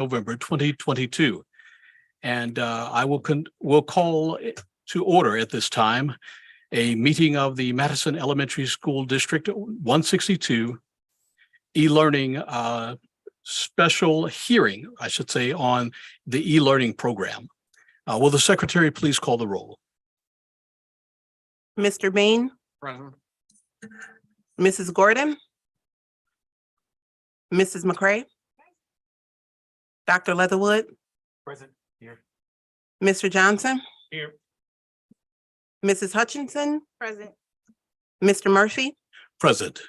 November 2022. And I will call to order at this time a meeting of the Madison Elementary School District 162 e-learning special hearing, I should say, on the e-learning program. Will the secretary please call the roll? Mr. Bean, Present. Mrs. Gordon, Mrs. McCray, Dr. Leatherwood, Present. Here. Mr. Johnson, Here. Mrs. Hutchinson, Present. Mr. Murphy. Present.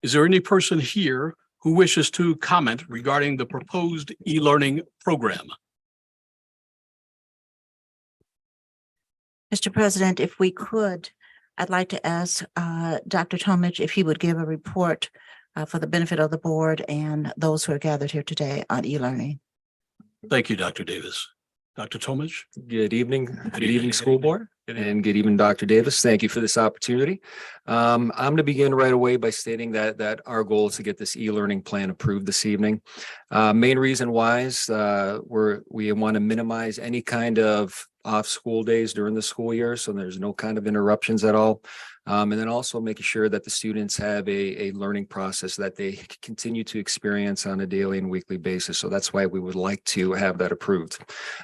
Is there any person here who wishes to comment regarding the proposed e-learning program? Mr. President, if we could, I'd like to ask Dr. Tomich if he would give a report for the benefit of the board and those who are gathered here today on e-learning. Thank you, Dr. Davis. Dr. Tomich? Good evening. Good evening, evening. school board, and good evening, Dr. Davis. Thank you for this opportunity. I'm going to begin right away by stating that our goal is to get this e-learning plan approved this evening. Main reason why is we want to minimize any kind of off school days during the school year, so there's no kind of interruptions at all. And then also making sure that the students have a learning process that they continue to experience on a daily and weekly basis. So that's why we would like to have that approved.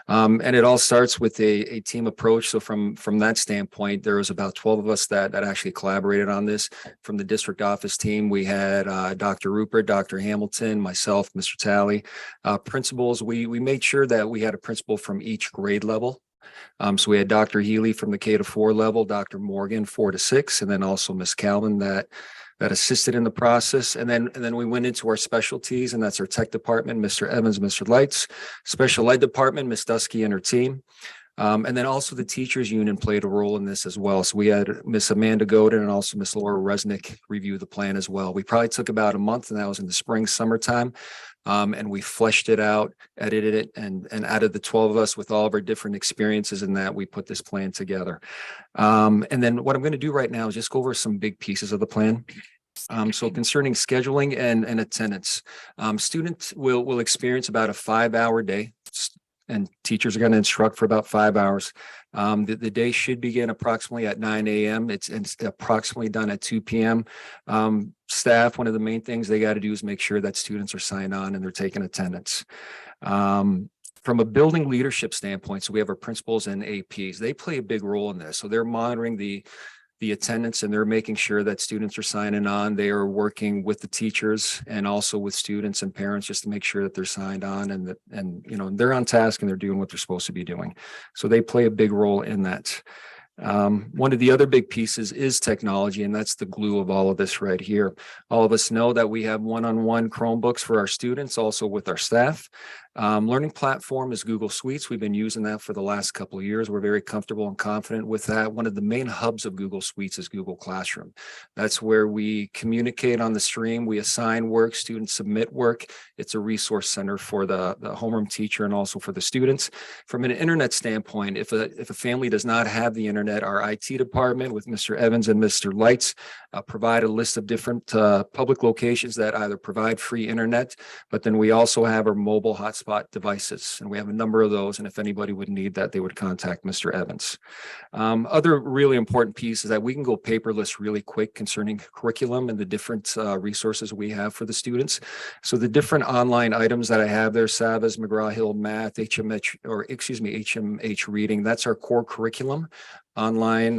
And it all starts with a team approach. So from that standpoint, there was about 12 of us that actually collaborated on this. From the district office team, we had Dr. Rupert, Dr. Hamilton, myself, Mr. Talley, principals. We made sure that we had a principal from each grade level. So we had Dr. Healy from the K to 4 level, Dr. Morgan 4 to 6, and then also Miss Calvin that assisted in the process. And then we went into our specialties, and that's our tech department, Mr. Evans, Mr. Lights, special ed department, Miss Dusky and her team. And then also the teachers union played a role in this as well. So we had Miss Amanda Godin and also Miss Laura Resnick review the plan as well. We probably took about a month, and that was in the spring, summertime. And we fleshed it out, edited it, and out of the 12 of us with all of our different experiences in that, we put this plan together. And then what I'm going to do right now is just go over some big pieces of the plan. So concerning scheduling and attendance, students will experience about a 5-hour day, and teachers are going to instruct for about 5 hours. The day should begin approximately at 9 a.m. It's approximately done at 2 p.m. Staff, one of the main things they got to do is make sure that students are signed on and they're taking attendance. From a building leadership standpoint, so we have our principals and APs. They play a big role in this. So they're monitoring the attendance, and they're making sure that students are signing on. They are working with the teachers and also with students and parents just to make sure that they're signed on and they're on task and they're doing what they're supposed to be doing. So they play a big role in that. One of the other big pieces is technology, and that's the glue of all of this right here. All of us know that we have one-on-one Chromebooks for our students, also with our staff. Learning platform is Google Suites. We've been using that for the last couple of years. We're very comfortable and confident with that. One of the main hubs of Google Suites is Google Classroom. That's where we communicate on the stream. We assign work, students submit work. It's a resource center for the homeroom teacher and also for the students. From an internet standpoint, if a family does not have the internet, our IT department with Mr. Evans and Mr. Lights provide a list of different public locations that either provide free internet, but then we also have our mobile hotspot devices, and we have a number of those. And if anybody would need that, they would contact Mr. Evans. Other really important piece is that we can go paperless really quick concerning curriculum and the different resources we have for the students. So the different online items that I have there, Savas, McGraw-Hill Math, HMH Reading, that's our core curriculum. Online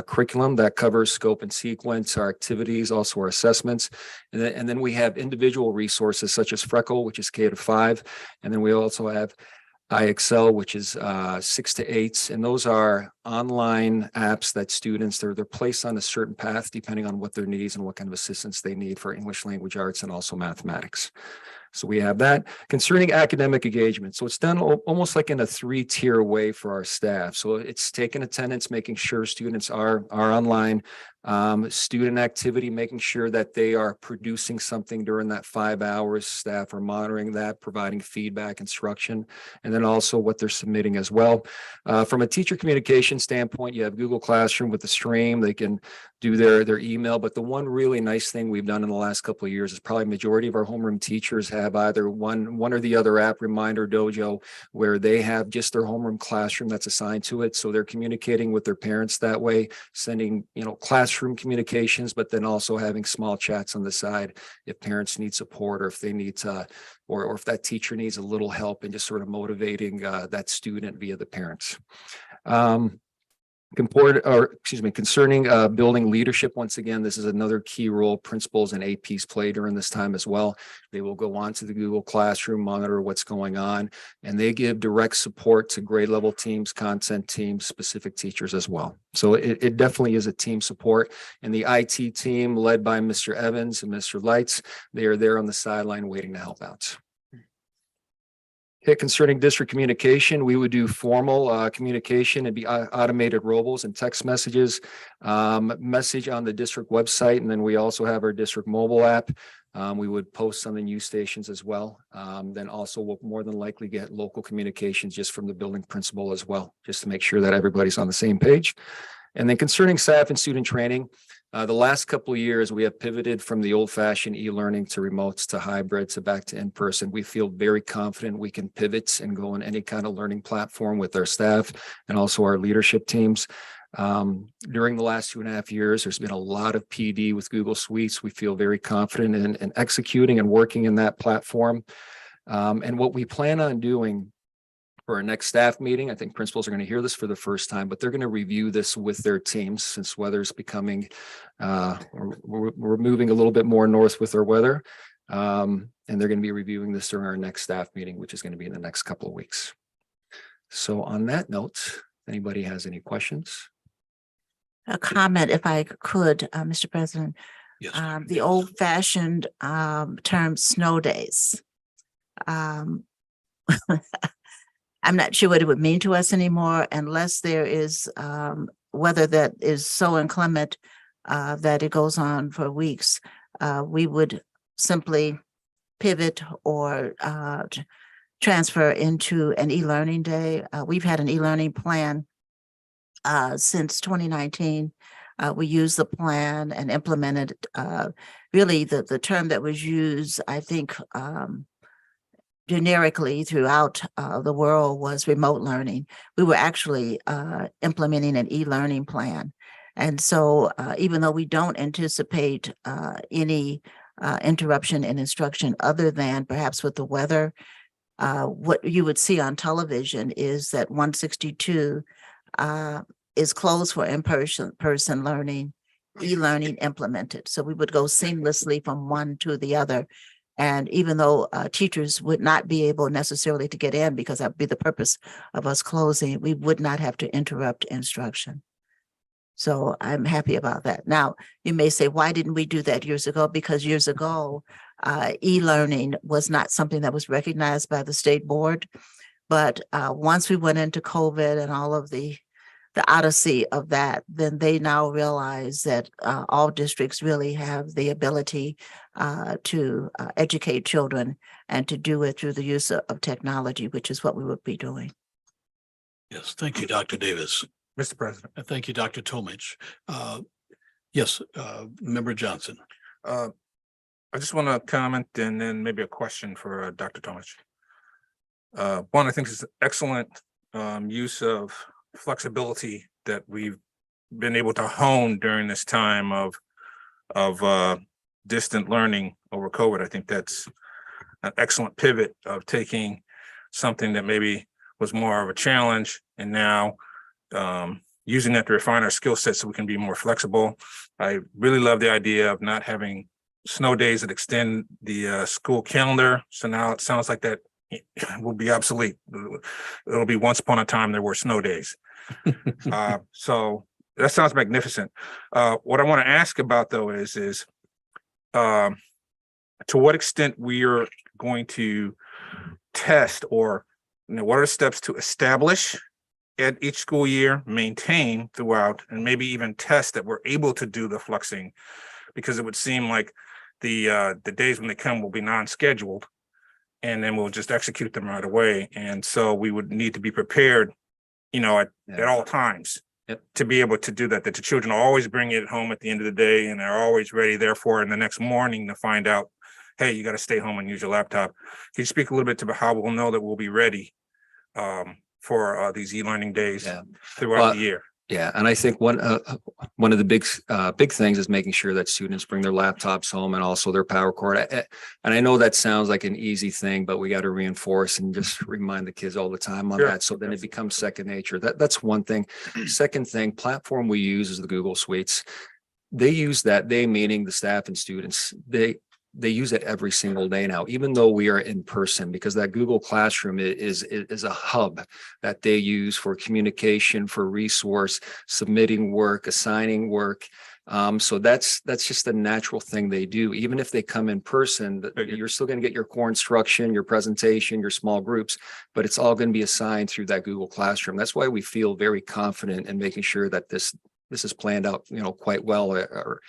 curriculum that covers scope and sequence, our activities, also our assessments. And then we have individual resources such as Freckle, which is K to 5. And then we also have iExcel, which is 6 to 8. And those are online apps that students, they're placed on a certain path depending on what their needs and what kind of assistance they need for English language arts and also mathematics. So we have that. Concerning academic engagement, so it's done almost like in a 3-tier way for our staff. So it's taking attendance, making sure students are online, student activity, making sure that they are producing something during that 5 hours. Staff are monitoring that, providing feedback, instruction, and then also what they're submitting as well. From a teacher communication standpoint, you have Google Classroom with the stream. They can do their email, but the one really nice thing we've done in the last couple of years is probably majority of our homeroom teachers have have either one or the other app, Reminder, Dojo, where they have just their homeroom classroom that's assigned to it. So they're communicating with their parents that way, sending, classroom communications, but then also having small chats on the side if parents need support or if they need to, or if that teacher needs a little help in just sort of motivating that student via the parents. Concerning building leadership, once again, this is another key role principals and APs play during this time as well. They will go on to the Google Classroom, monitor what's going on, and they give direct support to grade level teams, content teams, specific teachers as well. So it definitely is a team support. And the IT team led by Mr. Evans and Mr. Lights, they are there on the sideline waiting to help out. Okay, concerning district communication, we would do formal communication and be automated robos and text messages, message on the district website, and then we also have our district mobile app. We would post on the news stations as well. Then also we'll more than likely get local communications just from the building principal as well, just to make sure that everybody's on the same page. And then concerning staff and student training, the last couple of years, we have pivoted from the old-fashioned e-learning to remotes to hybrid to back to in-person. We feel very confident we can pivot and go on any kind of learning platform with our staff and also our leadership teams. During the last 2.5 years, there's been a lot of PD with Google Suites. We feel very confident in executing and working in that platform. And what we plan on doing for our next staff meeting, I think principals are going to hear this for the first time, but they're going to review this with their teams since weather's becoming, we're moving a little bit more north with our weather. And they're going to be reviewing this during our next staff meeting, which is going to be in the next couple of weeks. So on that note, if anybody has any questions? A comment, if I could, Mr. President. Yes. The old-fashioned term snow days. I'm not sure what it would mean to us anymore unless there is weather that is so inclement that it goes on for weeks. We would simply pivot or transfer into an e-learning day. We've had an e-learning plan since 2019. We used the plan and implemented really the term that was used, I think, generically throughout the world was remote learning. We were actually implementing an e-learning plan. And so even though we don't anticipate any interruption in instruction other than perhaps with the weather, what you would see on television is that 162 is closed for in-person learning, e-learning implemented. So we would go seamlessly from one to the other. And even though teachers would not be able necessarily to get in because that would be the purpose of us closing, we would not have to interrupt instruction. So I'm happy about that. Now, you may say, why didn't we do that years ago? Because years ago, e-learning was not something that was recognized by the state board. But once we went into COVID and all of the odyssey of that, then they now realize that all districts really have the ability to educate children and to do it through the use of technology, which is what we would be doing. Yes, thank you, Dr. Davis. Mr. President. Thank you, Dr. Tomich. Yes, Member Johnson. I just want to comment and then maybe a question for Dr. Tomich. One, I think is excellent use of flexibility that we've been able to hone during this time of distant learning over COVID. I think that's an excellent pivot of taking something that maybe was more of a challenge and now using that to refine our skill set so we can be more flexible. I really love the idea of not having snow days that extend the school calendar. So now it sounds like that will be obsolete. It'll be once upon a time there were snow days. So that sounds magnificent. What I want to ask about though is to what extent we are going to test or what are the steps to establish at each school year, maintain throughout, and maybe even test that we're able to do the fluxing, because it would seem like the days when they come will be non-scheduled and then we'll just execute them right away. And so we would need to be prepared, at all times to be able to do that the children always bring it home at the end of the day and they're always ready, therefore, in the next morning to find out, hey, you got to stay home and use your laptop. Can you speak a little bit to how we'll know that we'll be ready for these e-learning days Yeah. throughout the year? Yeah, and I think one of the big things is making sure that students bring their laptops home and also their power cord. And I know that sounds like an easy thing, but we got to reinforce and just remind the kids all the time on Sure. that. So then it becomes second nature. That's one thing. Second thing, platform we use is the Google Suites. They use that, they meaning the staff and students, they use it every single day now, even though we are in person, because that Google Classroom is a hub that they use for communication, for resource, submitting work, assigning work. So that's just a natural thing they do. Even if they come in person, you're still going to get your core instruction, your presentation, your small groups, but it's all going to be assigned through that Google Classroom. That's why we feel very confident in making sure that this is planned out, quite well or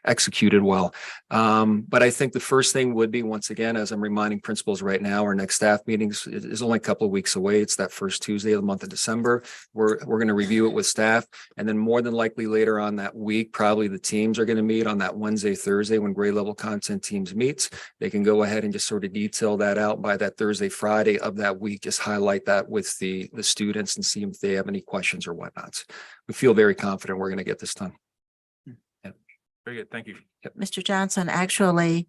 executed well. But I think the first thing would be, once again, as I'm reminding principals right now, our next staff meetings is only a couple of weeks away. It's that first Tuesday of the month of December. We're going to review it with staff, and then more than likely later on that week, probably the teams are going to meet on that Wednesday, Thursday, when grade level content teams meets. They can go ahead and just sort of detail that out by that Thursday, Friday of that week, just highlight that with the students and see if they have any questions or whatnot. We feel very confident we're going to get this done. Very good. Thank you. Mr. Johnson, actually,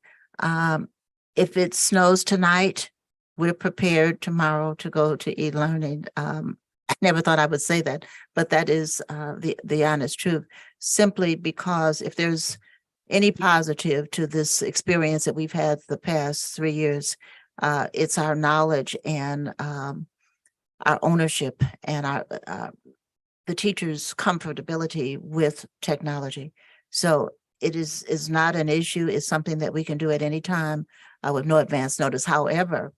if it snows tonight, we're prepared tomorrow to go to e-learning. I never thought I would say that, but that is the honest truth, simply because if there's any positive to this experience that we've had the past 3 years, it's our knowledge and our ownership and the teachers' comfortability with technology. So it is not an issue. It's something that we can do at any time with no advance notice. However,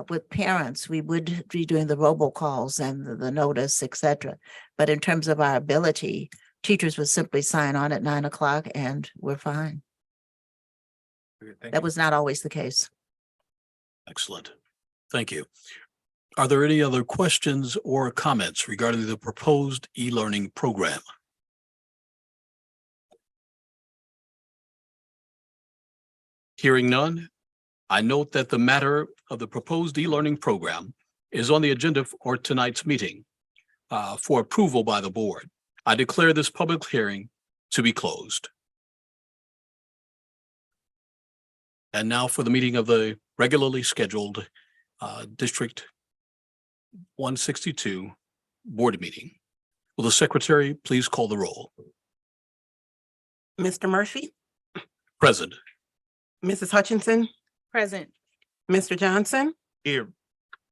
with parents, we would be doing the robocalls and the notice, et cetera. But in terms of our ability, teachers would simply sign on at 9 o'clock and we're fine. Very good. Thank That you. was not always the case. Excellent. Thank you. Are there any other questions or comments regarding the proposed e-learning program? Hearing none, I note that the matter of the proposed e-learning program is on the agenda for tonight's meeting for approval by the board. I declare this public hearing to be closed. And now for the meeting of the regularly scheduled District 162 board meeting. Will the secretary please call the roll? Mr. Murphy, Present. Mrs. Hutchinson, Present. Mr. Johnson, Here.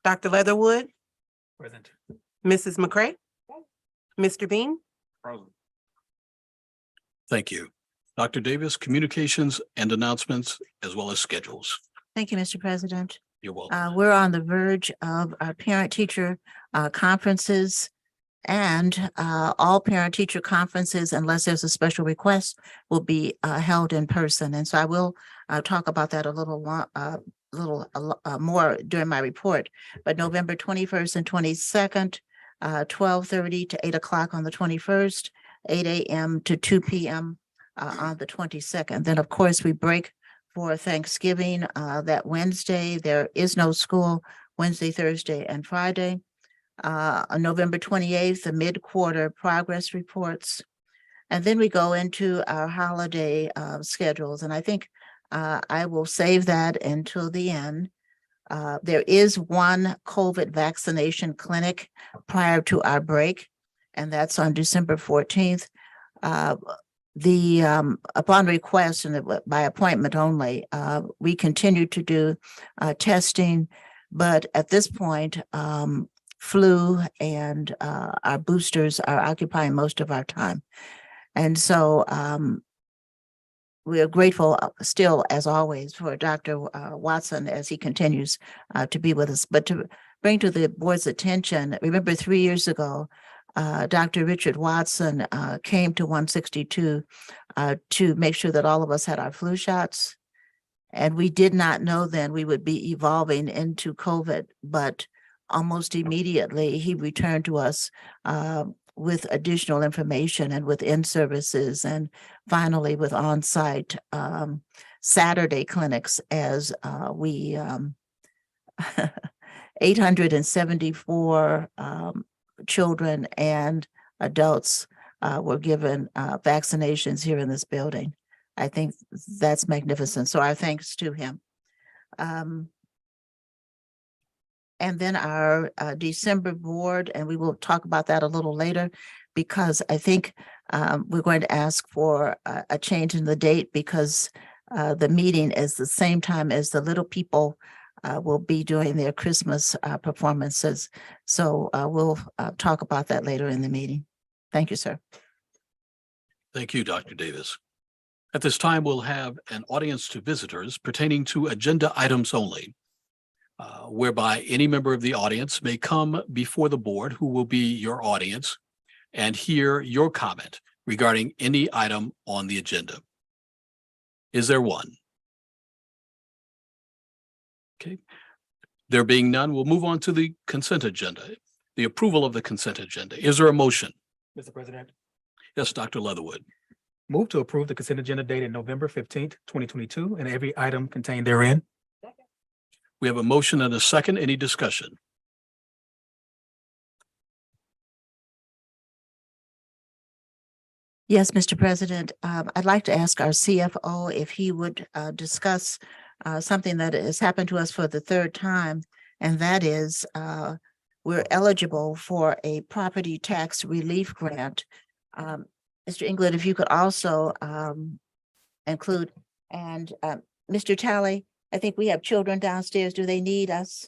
Dr. Leatherwood, Present. Mrs. McCray, Mr. Bean. Present. Thank you. Dr. Davis, communications and announcements as well as schedules. Thank you, Mr. President. You're welcome. We're on the verge of our parent-teacher conferences, and all parent-teacher conferences, unless there's a special request, will be held in person. And so I will talk about that a little more during my report. But November 21st and 22nd, 12:30 to 8 o'clock on the 21st, 8 a.m. to 2 p.m. On the 22nd. Then, of course, we break for Thanksgiving that Wednesday. There is no school Wednesday, Thursday, and Friday. On November 28th, the mid-quarter progress reports. And then we go into our holiday schedules. And I think I will save that until the end. There is one COVID vaccination clinic prior to our break, and that's on December 14th. Upon request and by appointment only, we continue to do testing, but at this point, flu and our boosters are occupying most of our time. And so we are grateful still, as always, for Dr. Watson as he continues to be with us. But to bring to the board's attention, remember 3 years ago, Dr. Richard Watson came to 162 to make sure that all of us had our flu shots. And we did not know then we would be evolving into COVID, but almost immediately he returned to us with additional information and with in-services and finally with on-site Saturday clinics as we 874 children and adults were given vaccinations here in this building. I think that's magnificent. So our thanks to him. And then our December board, and we will talk about that a little later, because I think we're going to ask for a change in the date because the meeting is the same time as the little people will be doing their Christmas performances. So we'll talk about that later in the meeting. Thank you, sir. Thank you, Dr. Davis. At this time, we'll have an audience to visitors pertaining to agenda items only, whereby any member of the audience may come before the board, who will be your audience, and hear your comment regarding any item on the agenda. Is there one? Okay. There being none, we'll move on to the consent agenda, the approval of the consent agenda. Is there a motion? Mr. President, Yes, Dr. Leatherwood. move to approve the consent agenda dated November 15th, 2022, and every item contained therein. We have a motion and a second. Any discussion? Yes, Mr. President, I'd like to ask our CFO if he would discuss something that has happened to us for the third time, and that is we're eligible for a property tax relief grant. Mr. England, if you could also include, and Mr. Talley, I think we have children downstairs. Do they need us?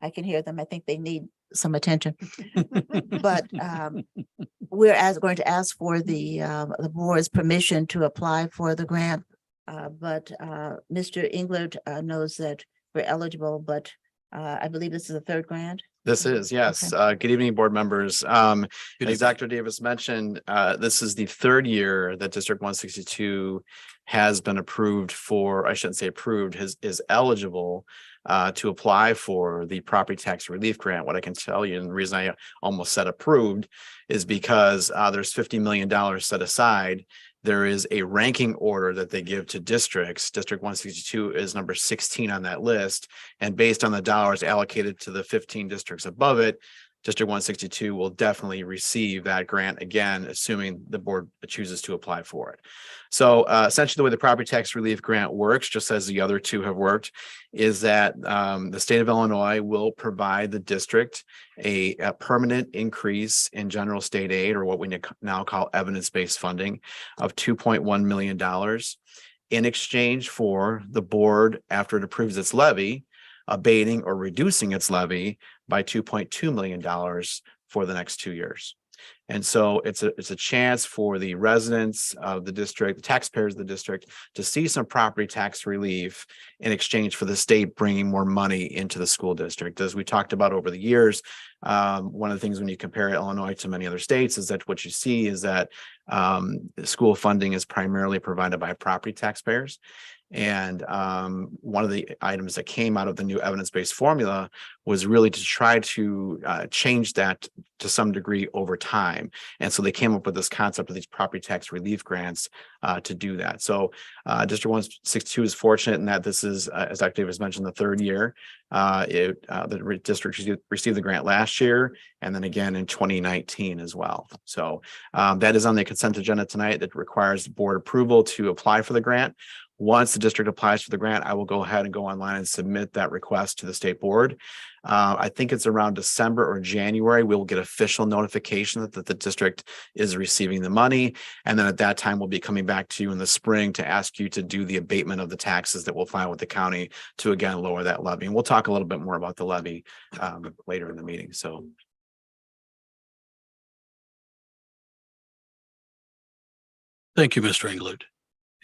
I can hear them. I think they need some attention. But we're going to ask for the board's permission to apply for the grant. But Mr. England knows that we're eligible, but I believe this is the third grant. This is, yes. Good evening, board members. Good As evening. Dr. Davis mentioned, this is the third year that District 162 has been approved for, I shouldn't say approved, is eligible to apply for the property tax relief grant. What I can tell you, and the reason I almost said approved, is because there's $50 million set aside. There is a ranking order that they give to districts. District 162 is number 16 on that list. And based on the dollars allocated to the 15 districts above it, District 162 will definitely receive that grant again, assuming the board chooses to apply for it. So essentially the way the property tax relief grant works, just as the other two have worked, is that the state of Illinois will provide the district a permanent increase in general state aid, or what we now call evidence-based funding, of $2.1 million in exchange for the board, after it approves its levy, abating or reducing its levy by $2.2 million for the next 2 years. And so it's a chance for the residents of the district, the taxpayers of the district, to see some property tax relief in exchange for the state bringing more money into the school district. As we talked about over the years, one of the things when you compare Illinois to many other states is that what you see is that school funding is primarily provided by property taxpayers. And one of the items that came out of the new evidence-based formula was really to try to change that to some degree over time. And so they came up with this concept of these property tax relief grants to do that. So District 162 is fortunate in that this is, as Dr. Davis mentioned, the third year. The district received the grant last year and then again in 2019 as well. So that is on the consent agenda tonight. That requires board approval to apply for the grant. Once the district applies for the grant, I will go ahead and go online and submit that request to the state board. I think it's around December or January, we'll get official notification that the district is receiving the money. And then at that time, we'll be coming back to you in the spring to ask you to do the abatement of the taxes that we'll file with the county to again lower that levy. And we'll talk a little bit more about the levy later in the meeting. So. Thank you, Mr. England.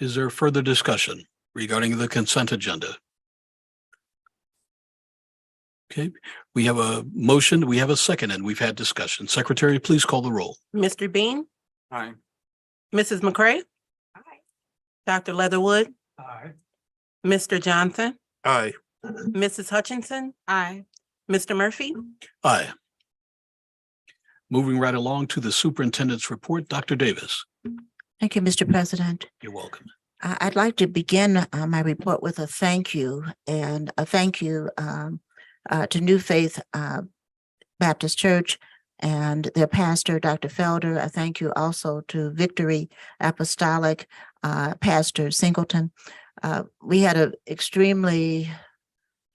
Is there further discussion regarding the consent agenda? Okay, we have a motion, we have a second, and we've had discussion. Secretary, please call the roll. Mr. Bean, Aye. Mrs. McCray, Dr. Leatherwood, Aye. Mr. Johnson, Aye. Mrs. Hutchinson. Aye. Mr. Murphy. Aye. Moving right along to the superintendent's report, Dr. Davis. Thank you, Mr. President. You're welcome. I'd like to begin my report with a thank you, and a thank you to New Faith Baptist Church and their pastor, Dr. Felder. I thank you also to Victory Apostolic, Pastor Singleton. We had an extremely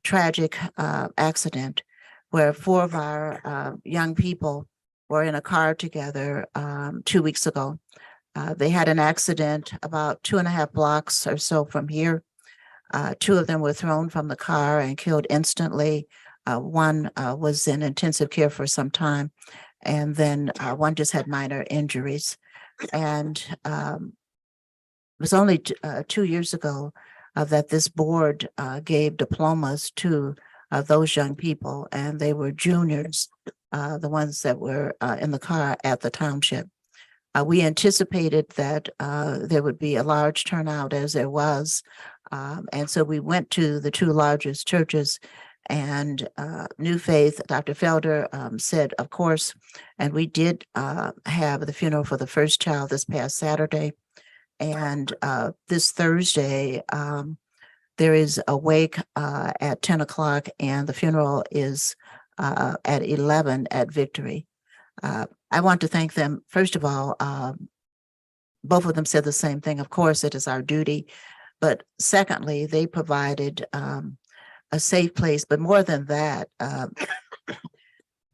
tragic accident where 4 of our young people were in a car together 2 weeks ago. They had an accident about 2.5 blocks or so from here. 2 of them were thrown from the car and killed instantly. One was in intensive care for some time, and then one just had minor injuries. And it was only 2 years ago that this board gave diplomas to those young people, and they were juniors, the ones that were in the car at the township. We anticipated that there would be a large turnout, as there was. And so we went to the 2 largest churches, and New Faith, Dr. Felder said, of course, and we did have the funeral for the first child this past Saturday. And this Thursday, there is a wake at 10 o'clock, and the funeral is at 11 at Victory. I want to thank them. First of all, both of them said the same thing. Of course, it is our duty. But secondly, they provided a safe place. But more than that,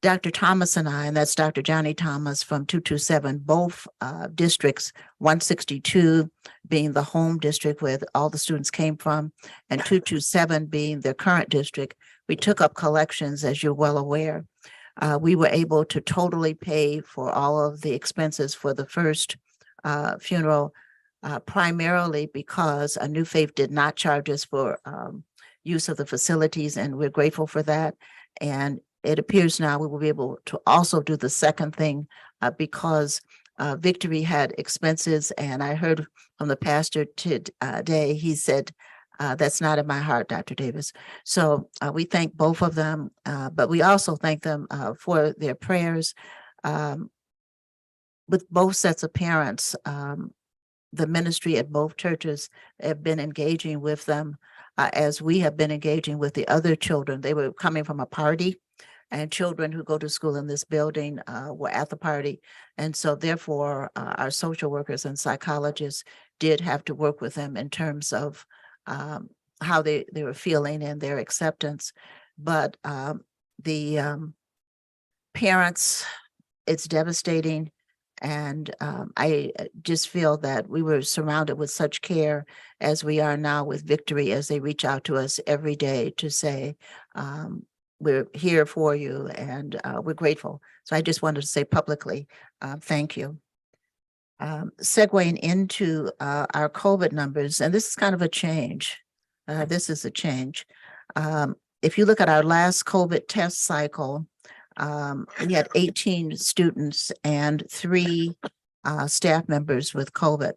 Dr. Thomas and I, and that's Dr. Johnny Thomas from 227, both districts, 162 being the home district where all the students came from, and 227 being their current district. We took up collections, as you're well aware. We were able to totally pay for all of the expenses for the first funeral, primarily because a New Faith did not charge us for use of the facilities, and we're grateful for that. And it appears now we will be able to also do the second thing because Victory had expenses, and I heard from the pastor today, he said, that's not in my heart, Dr. Davis. So we thank both of them, but we also thank them for their prayers. With both sets of parents, the ministry at both churches have been engaging with them as we have been engaging with the other children. They were coming from a party, and children who go to school in this building were at the party. And so therefore, our social workers and psychologists did have to work with them in terms of how they were feeling and their acceptance. But the parents, it's devastating. And I just feel that we were surrounded with such care as we are now with Victory, as they reach out to us every day to say, we're here for you, and we're grateful. So I just wanted to say publicly, thank you. Segueing into our COVID numbers, and this is kind of a change. This is a change. If you look at our last COVID test cycle, we had 18 students and 3 staff members with COVID.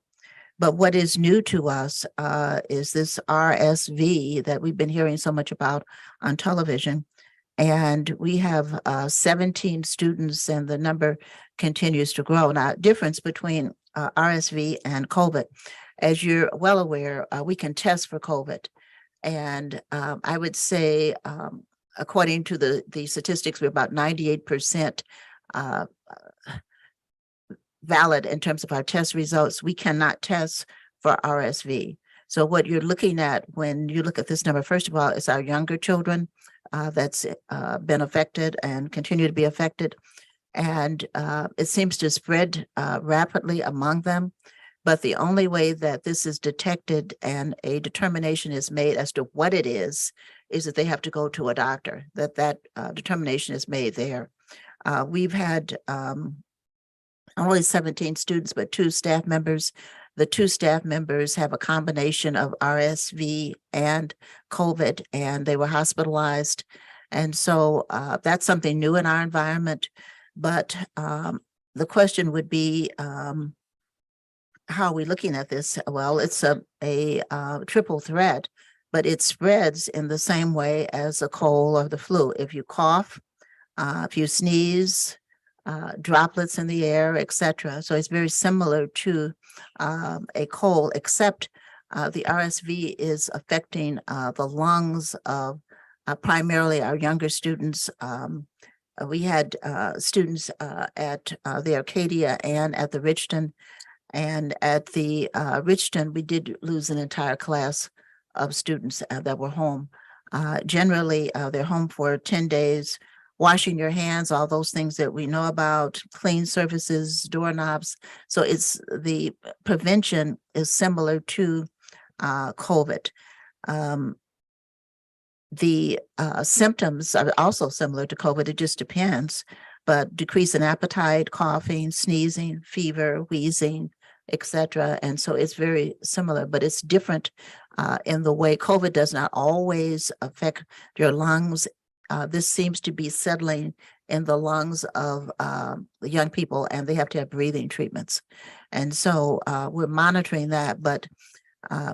But what is new to us is this RSV that we've been hearing so much about on television. And we have 17 students, and the number continues to grow. Now, difference between RSV and COVID, as you're well aware, we can test for COVID. And I would say, according to the statistics, we're about 98% valid in terms of our test results. We cannot test for RSV. So what you're looking at when you look at this number, first of all, is our younger children that's been affected and continue to be affected. And it seems to spread rapidly among them. But the only way that this is detected and a determination is made as to what it is that they have to go to a doctor, that determination is made there. We've had only 17 students, but 2 staff members. The 2 staff members have a combination of RSV and COVID, and they were hospitalized. And so that's something new in our environment. But the question would be, how are we looking at this? Well, it's a triple threat, but it spreads in the same way as a cold or the flu. If you cough, if you sneeze, droplets in the air, etc. So it's very similar to a cold, except The RSV is affecting the lungs of primarily our younger students. We had students at the Arcadia and at the Richton. And at the Richton, we did lose an entire class of students that were home. Generally, they're home for 10 days, washing your hands, all those things that we know about, clean surfaces, doorknobs. So it's the prevention is similar to COVID. The symptoms are also similar to COVID. It just depends, but decrease in appetite, coughing, sneezing, fever, wheezing, etc. And so it's very similar, but it's different in the way COVID does not always affect your lungs. This seems to be settling in the lungs of the young people, and they have to have breathing treatments. And so we're monitoring that, but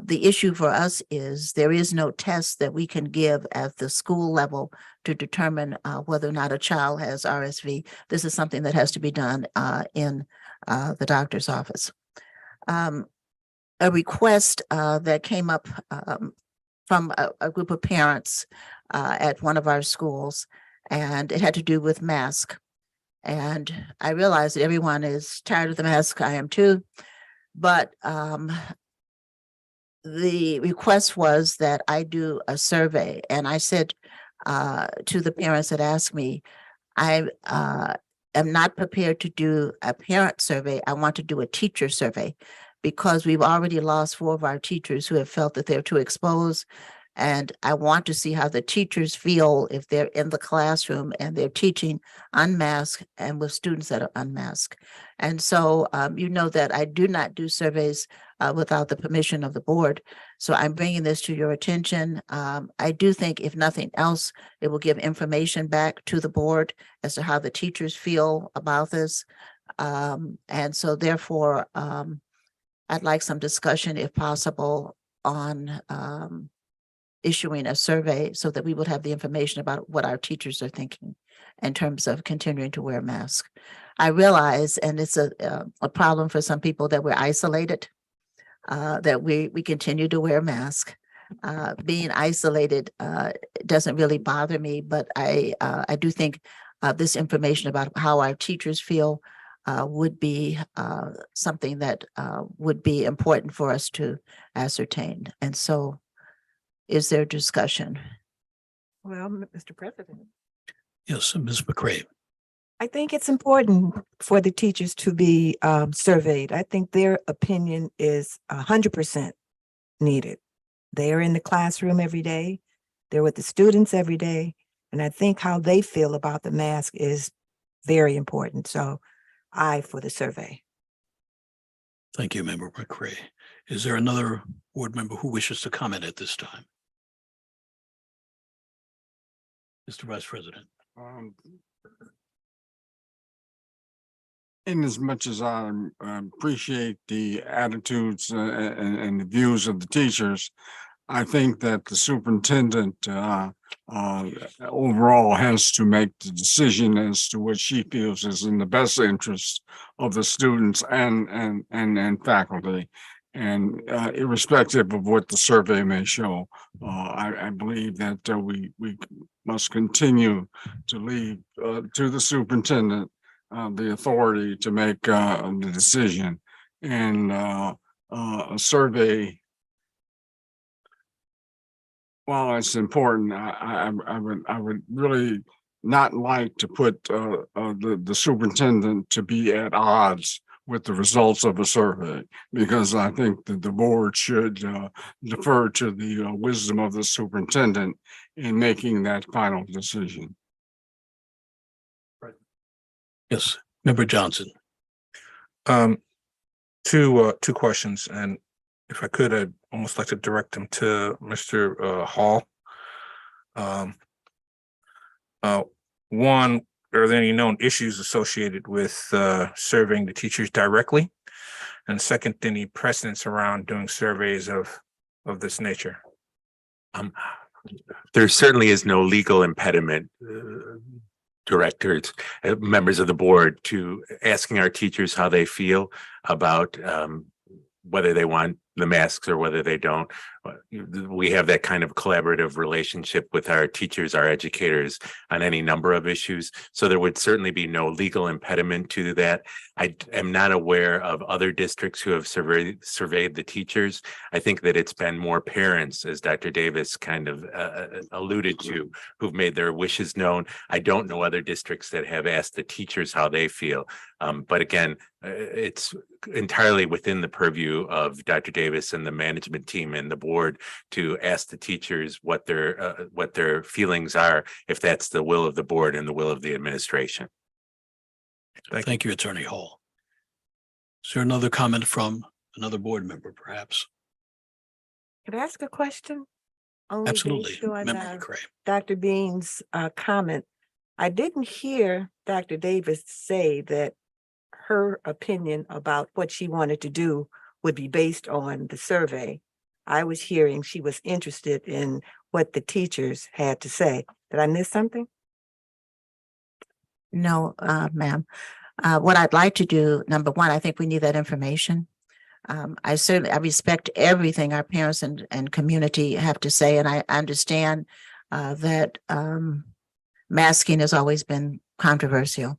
the issue for us is there is no test that we can give at the school level to determine whether or not a child has RSV. This is something that has to be done in the doctor's office. A request that came up from a group of parents at one of our schools, and it had to do with mask. And I realize that everyone is tired of the mask. I am too. But the request was that I do a survey, and I said to the parents that asked me, I am not prepared to do a parent survey. I want to do a teacher survey because we've already lost 4 of our teachers who have felt that they're too exposed. And I want to see how the teachers feel if they're in the classroom and they're teaching unmasked and with students that are unmasked. And so you know that I do not do surveys without the permission of the board. So I'm bringing this to your attention. I do think if nothing else, it will give information back to the board as to how the teachers feel about this. And so therefore, I'd like some discussion if possible on issuing a survey so that we would have the information about what our teachers are thinking in terms of continuing to wear a mask. I realize, and it's a problem for some people, that we're isolated, that we continue to wear a mask. Being isolated doesn't really bother me, but I do think this information about how our teachers feel would be something that would be important for us to ascertain. And so is there discussion? Well, Mr. President, Yes, Ms. McCray. I think it's important for the teachers to be surveyed. I think their opinion is 100% needed. They are in the classroom every day. They're with the students every day. And I think how they feel about the mask is very important. So for the survey. Thank you, Member McCray. Is there another board member who wishes to comment at this time? Mr. Vice President. In as much as I appreciate the attitudes and the views of the teachers, I think that the superintendent overall has to make the decision as to what she feels is in the best interest of the students and faculty. And irrespective of what the survey may show, I believe that we must continue to leave to the superintendent the authority to make the decision. And a survey, while it's important, I would really not like to put the superintendent to be at odds with the results of a survey, because I think that the board should defer to the wisdom of the superintendent in making that final decision. Yes, Member Johnson. Two questions, and if I could, I'd almost like to direct them to Mr. Hall. One, are there any known issues associated with surveying the teachers directly? And second, any precedents around doing surveys of this nature? There certainly is no legal impediment, directors, members of the board, to asking our teachers how they feel about whether they want the masks or whether they don't. We have that kind of collaborative relationship with our teachers, our educators on any number of issues. So there would certainly be no legal impediment to that. I am not aware of other districts who have surveyed the teachers. I think that it's been more parents, as Dr. Davis kind of alluded to, who've made their wishes known. I don't know other districts that have asked the teachers how they feel. But again, it's entirely within the purview of Dr. Davis and the management team and the board to ask the teachers what their feelings are, if that's the will of the board and the will of the administration. Thank you, Attorney Hall. Is there another comment from another board member, perhaps? Could I ask a question? Only Absolutely. based on, Member McCray. Dr. Bean's comment. I didn't hear Dr. Davis say that her opinion about what she wanted to do would be based on the survey. I was hearing she was interested in what the teachers had to say. Did I miss something? No, ma'am. What I'd like to do, number one, I think we need that information. I respect everything our parents and community have to say, and I understand that masking has always been controversial.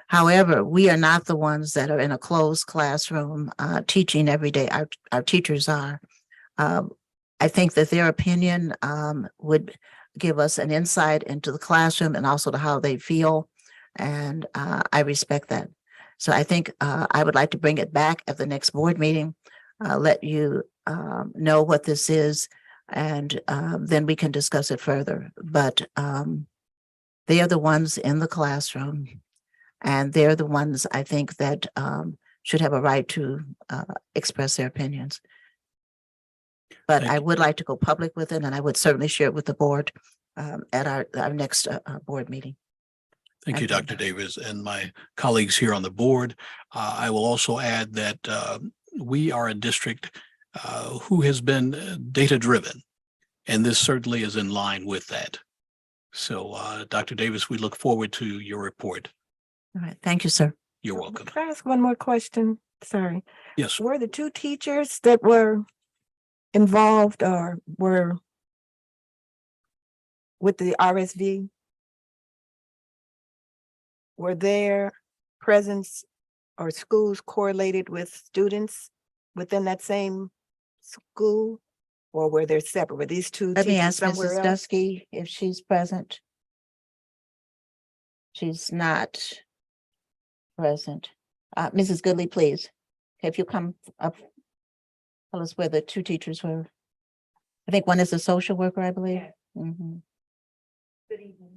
However, we are not the ones that are in a closed classroom teaching every day. Our teachers are. I think that their opinion would give us an insight into the classroom and also to how they feel. And I respect that. So I think I would like to bring it back at the next board meeting, let you know what this is, and then we can discuss it further. But they are the ones in the classroom, and they're the ones I think that should have a right to express their opinions. But Thank I you. would like to go public with it, and I would certainly share it with the board at our next board meeting. Thank you, Dr. Davis, and my colleagues here on the board. I will also add that we are a district who has been data-driven, and this certainly is in line with that. So, Dr. Davis, we look forward to your report. All right. Thank you, sir. You're welcome. Can I ask one more question? Sorry. Yes, Were the two teachers that were involved or were with the RSV, were their presence or schools correlated with students within that same school? Or were they separate? Were these two Let me teachers ask somewhere Mrs. else? Dusky if she's present. She's not present. Mrs. Goodley, please, if you come up, tell us where the two teachers were. I think one is a social worker, I believe. Mhm. Good evening.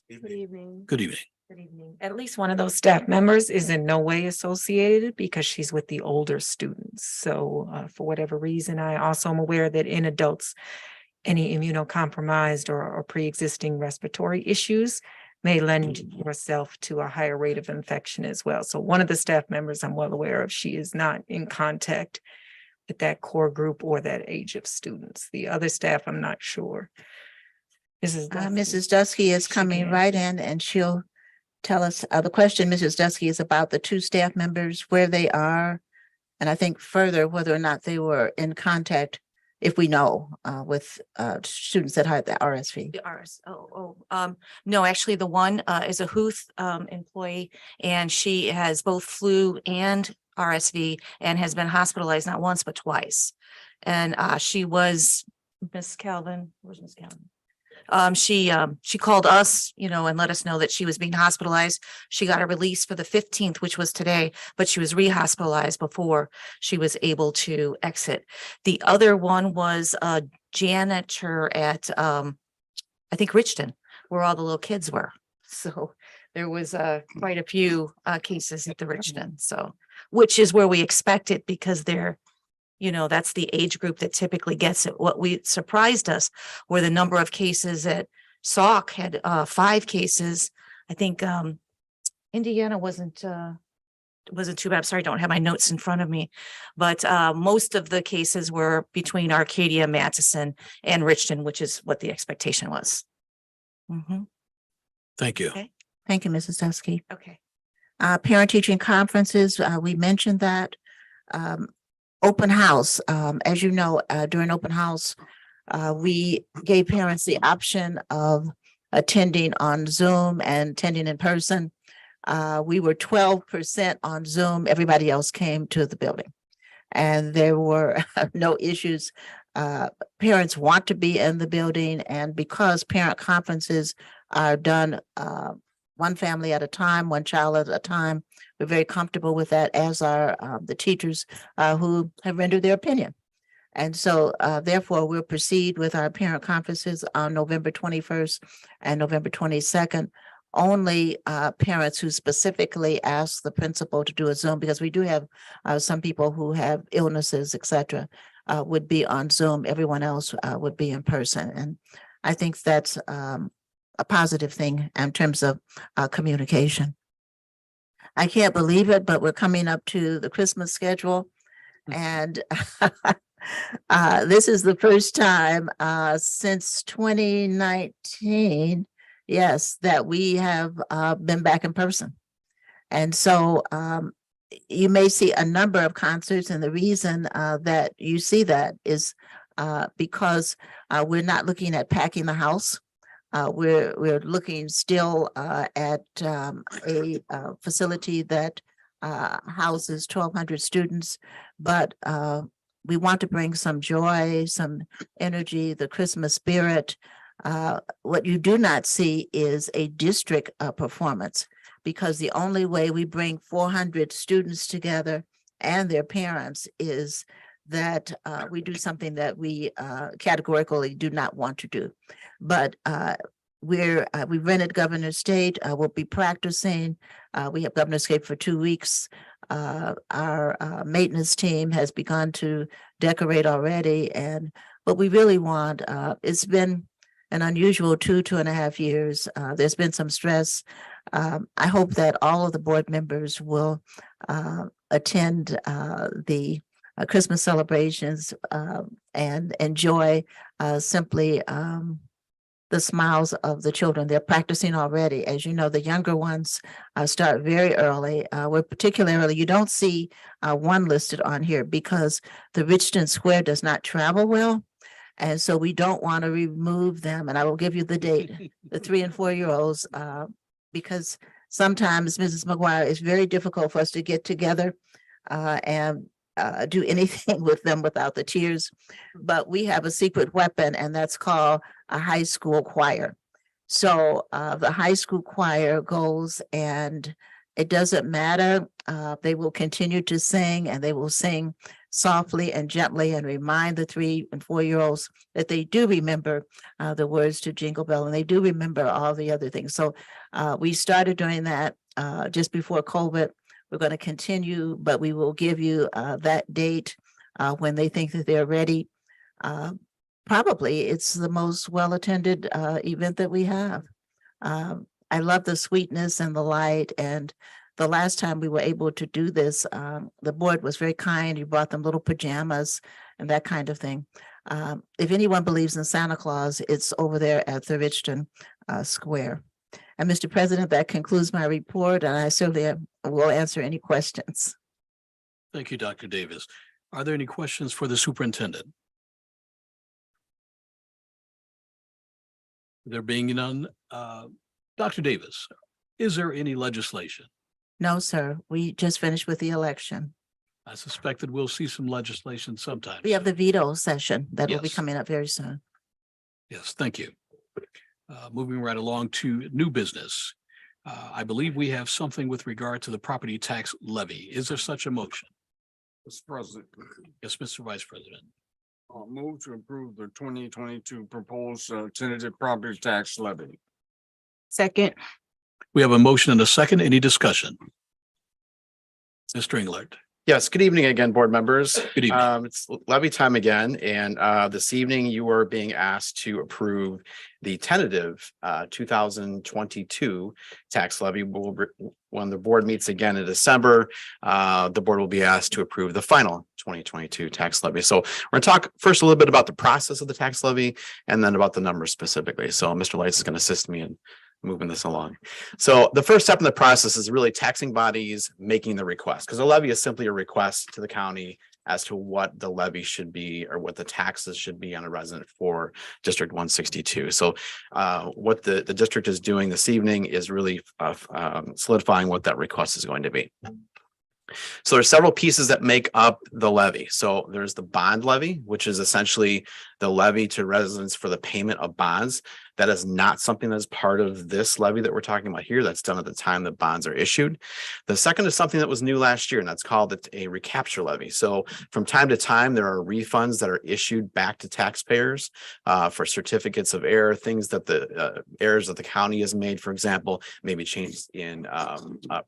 Good evening. good evening. Good evening. At least one of those staff members is in no way associated because she's with the older students. So for whatever reason, I also am aware that in adults, any immunocompromised or pre-existing respiratory issues may lend yourself to a higher rate of infection as well. So one of the staff members I'm well aware of, she is not in contact with that core group or that age of students. The other staff, I'm not sure. Mrs. Dusky is She coming can. right in and she'll tell us, the question, Mrs. Dusky, is about the two staff members, where they are. And I think further, whether or not they were in contact, if we know, with students that had the RSV. The no, actually, the one is a Huth employee, and she has both flu and RSV and has been hospitalized not once but twice. And she was Miss Calvin. Where's Miss Calvin? She called us, and let us know that she was being hospitalized. She got a release for the 15th, which was today, but she was re-hospitalized before she was able to exit. The other one was a janitor at, I think Richton, where all the little kids were. So there was quite a few cases at the Richton. So, which is where we expect it because they're, that's the age group that typically gets it. What surprised us were the number of cases at Sauk had 5 cases. I think Indiana wasn't too bad. I'm sorry, I don't have my notes in front of me, but most of the cases were between Arcadia, Matheson, and Richton, which is what the expectation was. Mhm. Thank you. Okay. Thank you, Mrs. Dusky. Okay. Parent teaching conferences, we mentioned that. open house, as you know, during open house, we gave parents the option of attending on Zoom and attending in person. We were 12% on Zoom. Everybody else came to the building. And there were no issues. Parents want to be in the building, and because parent conferences are done one family at a time, one child at a time, we're very comfortable with that, as are the teachers who have rendered their opinion. And so therefore, we'll proceed with our parent conferences on November 21st and November 22nd. Only parents who specifically ask the principal to do a Zoom, because we do have some people who have illnesses, et cetera, would be on Zoom. Everyone else would be in person. And I think that's a positive thing in terms of communication. I can't believe it, but we're coming up to the Christmas schedule. And this is the first time since 2019, yes, that we have been back in person. And so you may see a number of concerts, and the reason that you see that is because we're not looking at packing the house. We're looking still at a facility that houses 1,200 students, but we want to bring some joy, some energy, the Christmas spirit. What you do not see is a district performance, because the only way we bring 400 students together and their parents is that we do something that we categorically do not want to do. But we rented Governor State. We'll be practicing. We have Governor State for 2 weeks. Our maintenance team has begun to decorate already. And what we really want, it's been an unusual 2.5 years. There's been some stress. I hope that all of the board members will attend the Christmas celebrations and enjoy simply the smiles of the children. They're practicing already. As you know, the younger ones start very early. We're particularly, you don't see one listed on here because the Richton Square does not travel well. And so we don't want to remove them. And I will give you the date, the 3 and 4 year olds, because sometimes, Mrs. McGuire, it's very difficult for us to get together and do anything with them without the tears. But we have a secret weapon, and that's called a high school choir. So the high school choir goes, and it doesn't matter. They will continue to sing, and they will sing softly and gently and remind the 3 and 4 year olds that they do remember the words to Jingle Bell, and they do remember all the other things. So we started doing that just before COVID. We're going to continue, but we will give you that date when they think that they're ready. Probably it's the most well-attended event that we have. I love the sweetness and the light. And the last time we were able to do this, the board was very kind. You brought them little pajamas and that kind of thing. If anyone believes in Santa Claus, it's over there at the Richton Square. And Mr. President, that concludes my report, and I certainly will answer any questions. Thank you, Dr. Davis. Are there any questions for the superintendent? There being none, Dr. Davis, is there any legislation? No, sir. We just finished with the election. I suspect that we'll see some legislation sometime. We have the veto session that will be Yes. coming up very soon. Yes, thank you. Moving right along to new business. I believe we have something with regard to the property tax levy. Is there such a motion? Mr. President, Yes, Mr. Vice President. move to approve the 2022 proposed tentative property tax levy. Second. We have a motion and a second. Any discussion? Mr. Englert. Yes, good evening again, board members. Good evening. It's levy time again, and this evening you are being asked to approve the tentative 2022 tax levy. When the board meets again in December, the board will be asked to approve the final 2022 tax levy. So we're going to talk first a little bit about the process of the tax levy and then about the numbers specifically. So Mr. Lights is going to assist me in moving this along. So the first step in the process is really taxing bodies making the request, because a levy is simply a request to the county as to what the levy should be or what the taxes should be on a resident for District 162. So what the district is doing this evening is really solidifying what that request is going to be. So there's several pieces that make up the levy. So there's the bond levy, which is essentially the levy to residents for the payment of bonds. That is not something that's part of this levy that we're talking about here. That's done at the time that bonds are issued. The second is something that was new last year, and that's called a recapture levy. So from time to time, there are refunds that are issued back to taxpayers for certificates of error, things that the errors that the county has made, for example, maybe changes in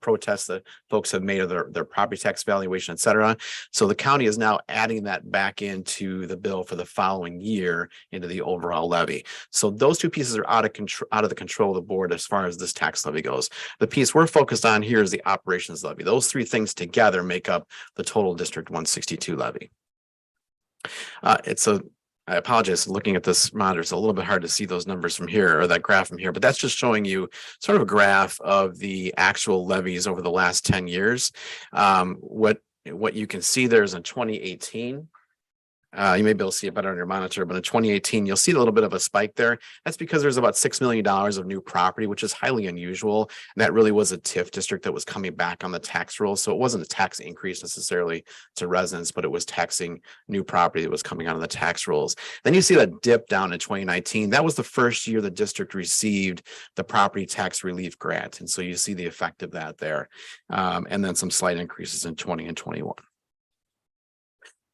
protests that folks have made of their property tax valuation, et cetera. So the county is now adding that back into the bill for the following year into the overall levy. So those two pieces are out of the control of the board as far as this tax levy goes. The piece we're focused on here is the operations levy. Those three things together make up the total District 162 levy. I apologize, looking at this monitor, it's a little bit hard to see those numbers from here or that graph from here, but that's just showing you sort of a graph of the actual levies over the last 10 years. What you can see there is in 2018. You may be able to see it better on your monitor, but in 2018, you'll see a little bit of a spike there. That's because there's about $6 million of new property, which is highly unusual. And that really was a TIF district that was coming back on the tax rolls. So it wasn't a tax increase necessarily to residents, but it was taxing new property that was coming out of the tax rolls. Then you see that dip down in 2019. That was the first year the district received the property tax relief grant. And so you see the effect of that there. And then some slight increases in 20 and 21.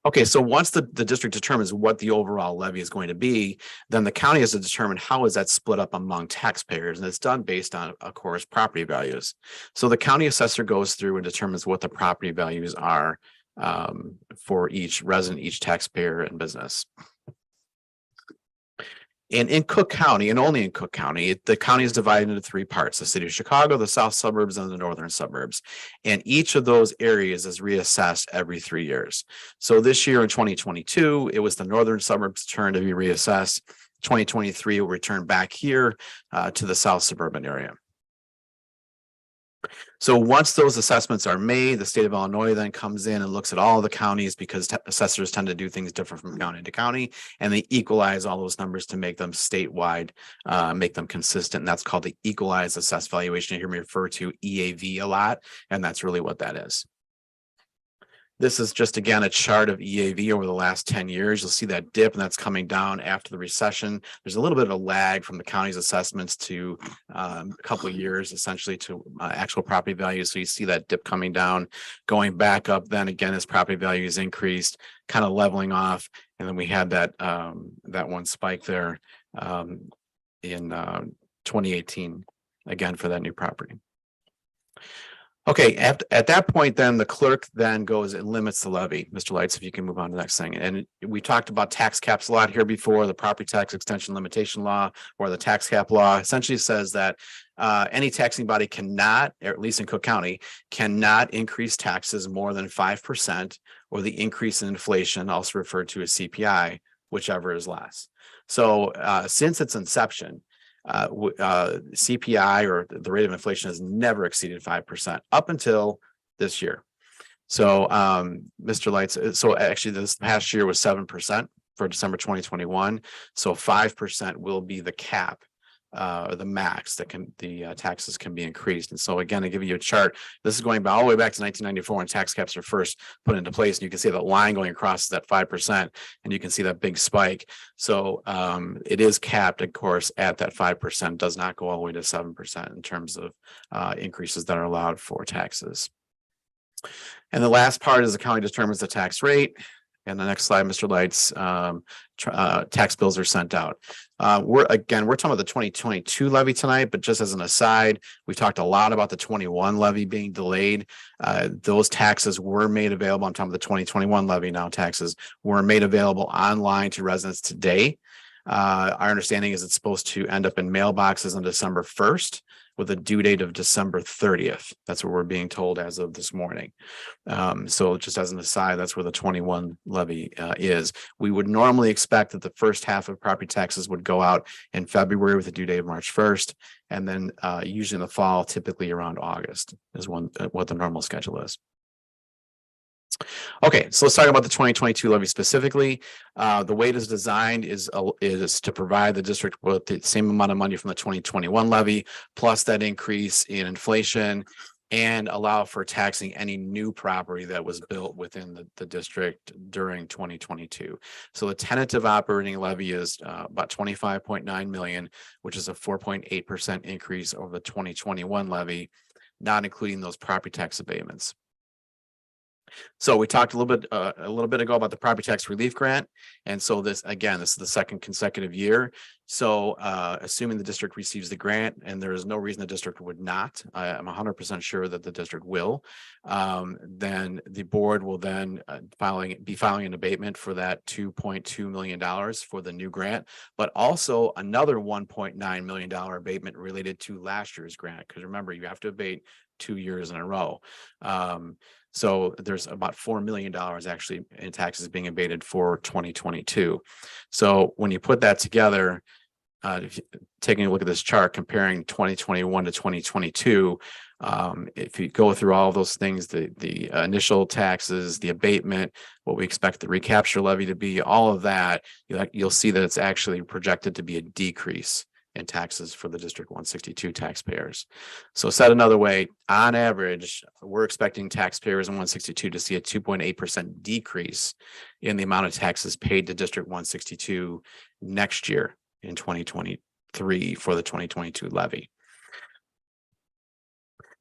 Okay, so once the district determines what the overall levy is going to be, then the county has to determine how is that split up among taxpayers, and it's done based on, of course, property values. So the county assessor goes through and determines what the property values are for each resident, each taxpayer and business. And in Cook County, and only in Cook County, the county is divided into three parts: the city of Chicago, the south suburbs, and the northern suburbs. And each of those areas is reassessed every 3 years. So this year in 2022, it was the northern suburbs' turn to be reassessed. 2023 will return back here to the south suburban area. So once those assessments are made, the state of Illinois then comes in and looks at all the counties, because assessors tend to do things different from county to county, and they equalize all those numbers to make them statewide, make them consistent. And that's called the equalized assessed valuation. You hear me refer to EAV a lot, and that's really what that is. This is just, again, a chart of EAV over the last 10 years. You'll see that dip, and that's coming down after the recession. There's a little bit of a lag from the county's assessments to a couple of years, essentially, to actual property values. So you see that dip coming down, going back up then again as property values increased, kind of leveling off. And then we had that that one spike there in 2018, again, for that new property. Okay, at that point, then the clerk then goes and limits the levy. Mr. Lights, if you can move on to the next thing. And we talked about tax caps a lot here before. The property tax extension limitation law, or the tax cap law, essentially says that any taxing body cannot, or at least in Cook County, cannot increase taxes more than 5%, or the increase in inflation, also referred to as CPI, whichever is less. So since its inception, CPI, or the rate of inflation, has never exceeded 5% up until this year. So Mr. Lights, so actually this past year was 7% for December 2021. So 5% will be the cap, or the max that the taxes can be increased. And so again, to give you a chart, this is going all the way back to 1994 when tax caps are first put into place. And you can see that line going across that 5%, and you can see that big spike. So it is capped, of course, at that 5%, does not go all the way to 7% in terms of increases that are allowed for taxes. And the last part is the county determines the tax rate. And the next slide, Mr. Lights, tax bills are sent out. We're talking about the 2022 levy tonight, but just as an aside, we talked a lot about the 21 levy being delayed. Those taxes were made available. I'm talking about the 2021 levy now. Taxes were made available online to residents today. Our understanding is it's supposed to end up in mailboxes on December 1st. With a due date of December 30th. That's what we're being told as of this morning. So just as an aside, that's where the 21 levy is. We would normally expect that the first half of property taxes would go out in February with a due date of March 1st. And then usually in the fall, typically around August is what the normal schedule is. Okay, so let's talk about the 2022 levy specifically. The way it is designed is to provide the district with the same amount of money from the 2021 levy, plus that increase in inflation, and allow for taxing any new property that was built within the district during 2022. So the tentative operating levy is about 25.9 million, which is a 4.8% increase over the 2021 levy, not including those property tax abatements. So we talked a little bit ago about the property tax relief grant. And so this is the second consecutive year. So assuming the district receives the grant, and there is no reason the district would not, I'm 100% sure that the district will, then the board will then be filing an abatement for that $2.2 million for the new grant, but also another $1.9 million abatement related to last year's grant. Because remember, you have to abate 2 years in a row. So there's about $4 million actually in taxes being abated for 2022. So when you put that together, if you, taking a look at this chart comparing 2021 to 2022, if you go through all of those things, the initial taxes, the abatement, what we expect the recapture levy to be, all of that, you'll see that it's actually projected to be a decrease in taxes for the District 162 taxpayers. So said another way, on average, we're expecting taxpayers in 162 to see a 2.8% decrease in the amount of taxes paid to District 162 next year in 2023 for the 2022 levy.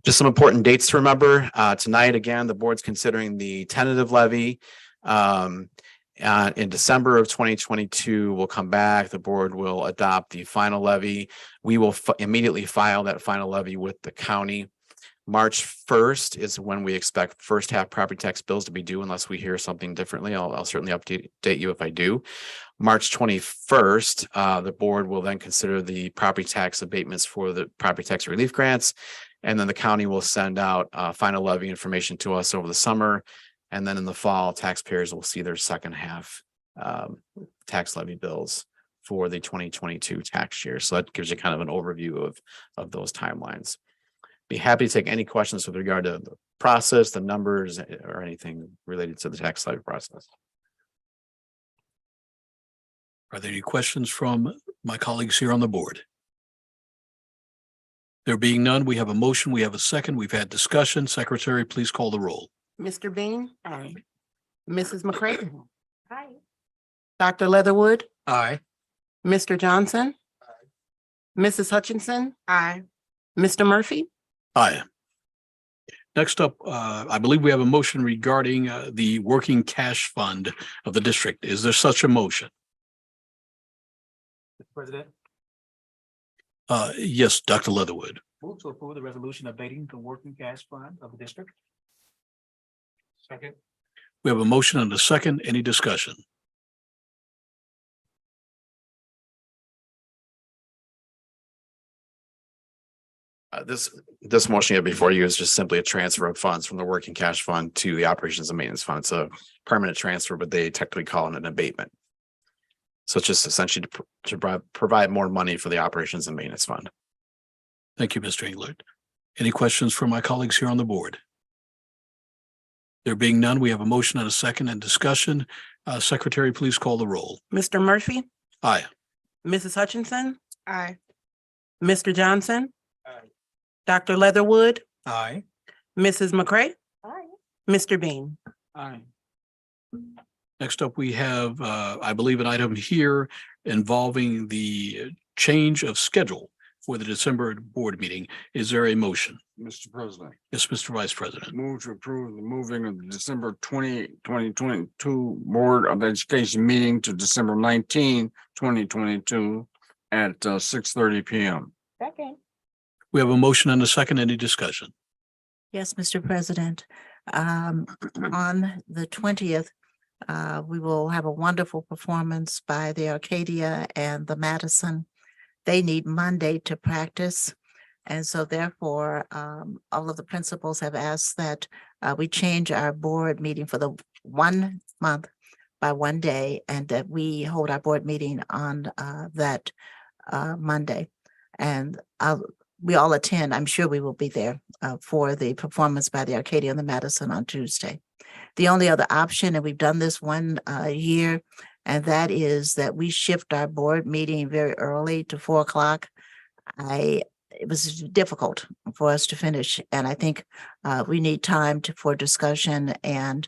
Just some important dates to remember. Tonight, again, the board's considering the tentative levy. In December of 2022, we'll come back. The board will adopt the final levy. We will immediately file that final levy with the county. March 1st is when we expect first half property tax bills to be due, unless we hear something differently. I'll certainly update you if I do. March 21st, the board will then consider the property tax abatements for the property tax relief grants. And then the county will send out final levy information to us over the summer. And then in the fall, taxpayers will see their second half tax levy bills for the 2022 tax year. So that gives you kind of an overview of those timelines. Be happy to take any questions with regard to the process, the numbers, or anything related to the tax levy process. Are there any questions from my colleagues here on the board? There being none, we have a motion, we have a second, we've had discussion. Secretary, please call the roll. Mr. Bean. Aye. Mrs. McCray. Aye. Dr. Leatherwood. Aye. Mr. Johnson. Mrs. Hutchinson. Aye. Mr. Murphy. Aye. Next up, I believe we have a motion regarding the working cash fund of the district. Is there such a motion? Mr. President, Yes, Dr. Leatherwood. move to approve the resolution abating the working cash fund of the district. Second. We have a motion and a second. Any discussion? This motion here before you is just simply a transfer of funds from the working cash fund to the operations and maintenance fund. It's a permanent transfer, but they technically call it an abatement. So it's just essentially to provide more money for the operations and maintenance fund. Thank you, Mr. Englert. Any questions from my colleagues here on the board? There being none, we have a motion and a second and discussion. Secretary, please call the roll. Mr. Murphy. Aye. Mrs. Hutchinson. Aye. Mr. Johnson. Dr. Leatherwood. Aye. Mrs. McCray. Aye. Mr. Bean. Aye. Next up, we have, I believe, an item here involving the change of schedule for the December board meeting. Is there a motion? Mr. President, Yes, Mr. Vice President. move to approve the moving of the December 2022 Board of Education meeting to December 19, 2022 at 6:30 p.m. Second. We have a motion and a second. Any discussion? Yes, Mr. President. On the 20th, we will have a wonderful performance by the Arcadia and the Madison. They need Monday to practice. And so therefore, all of the principals have asked that we change our board meeting for the 1 month by 1 day, and that we hold our board meeting on that Monday. And we all attend. I'm sure we will be there for the performance by the Arcadia and the Madison on Tuesday. The only other option, and we've done this one year, and that is that we shift our board meeting very early to 4 o'clock. It was difficult for us to finish, and I think we need time for discussion and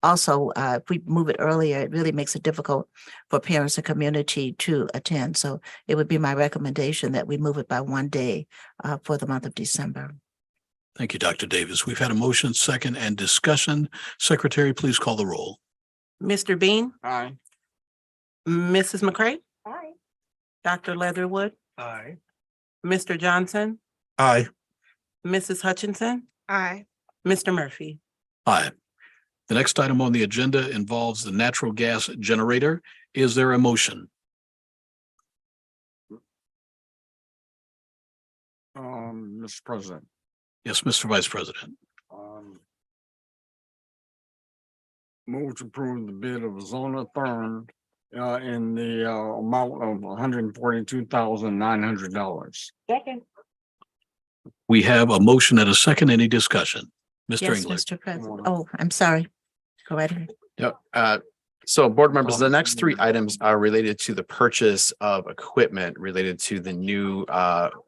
also, if we move it earlier, it really makes it difficult for parents and community to attend. So it would be my recommendation that we move it by one day for the month of December. Thank you, Dr. Davis. We've had a motion, second, and discussion. Secretary, please call the roll. Mr. Bean, Aye. Mrs. McCray, Aye. Dr. Leatherwood, Aye. Mr. Johnson, Aye. Mrs. Hutchinson, Aye. Mr. Murphy. Aye. The next item on the agenda involves the natural gas generator. Is there a motion? Mr. President. Yes, Mr. Vice President. Move to approve the bid of Zona Therm in the amount of $142,900. Second. We have a motion and a second. Any discussion? Mr. Yes, England. Mr. President. Oh, I'm sorry. Go right ahead. Yep. So board members, the next three items are related to the purchase of equipment related to the new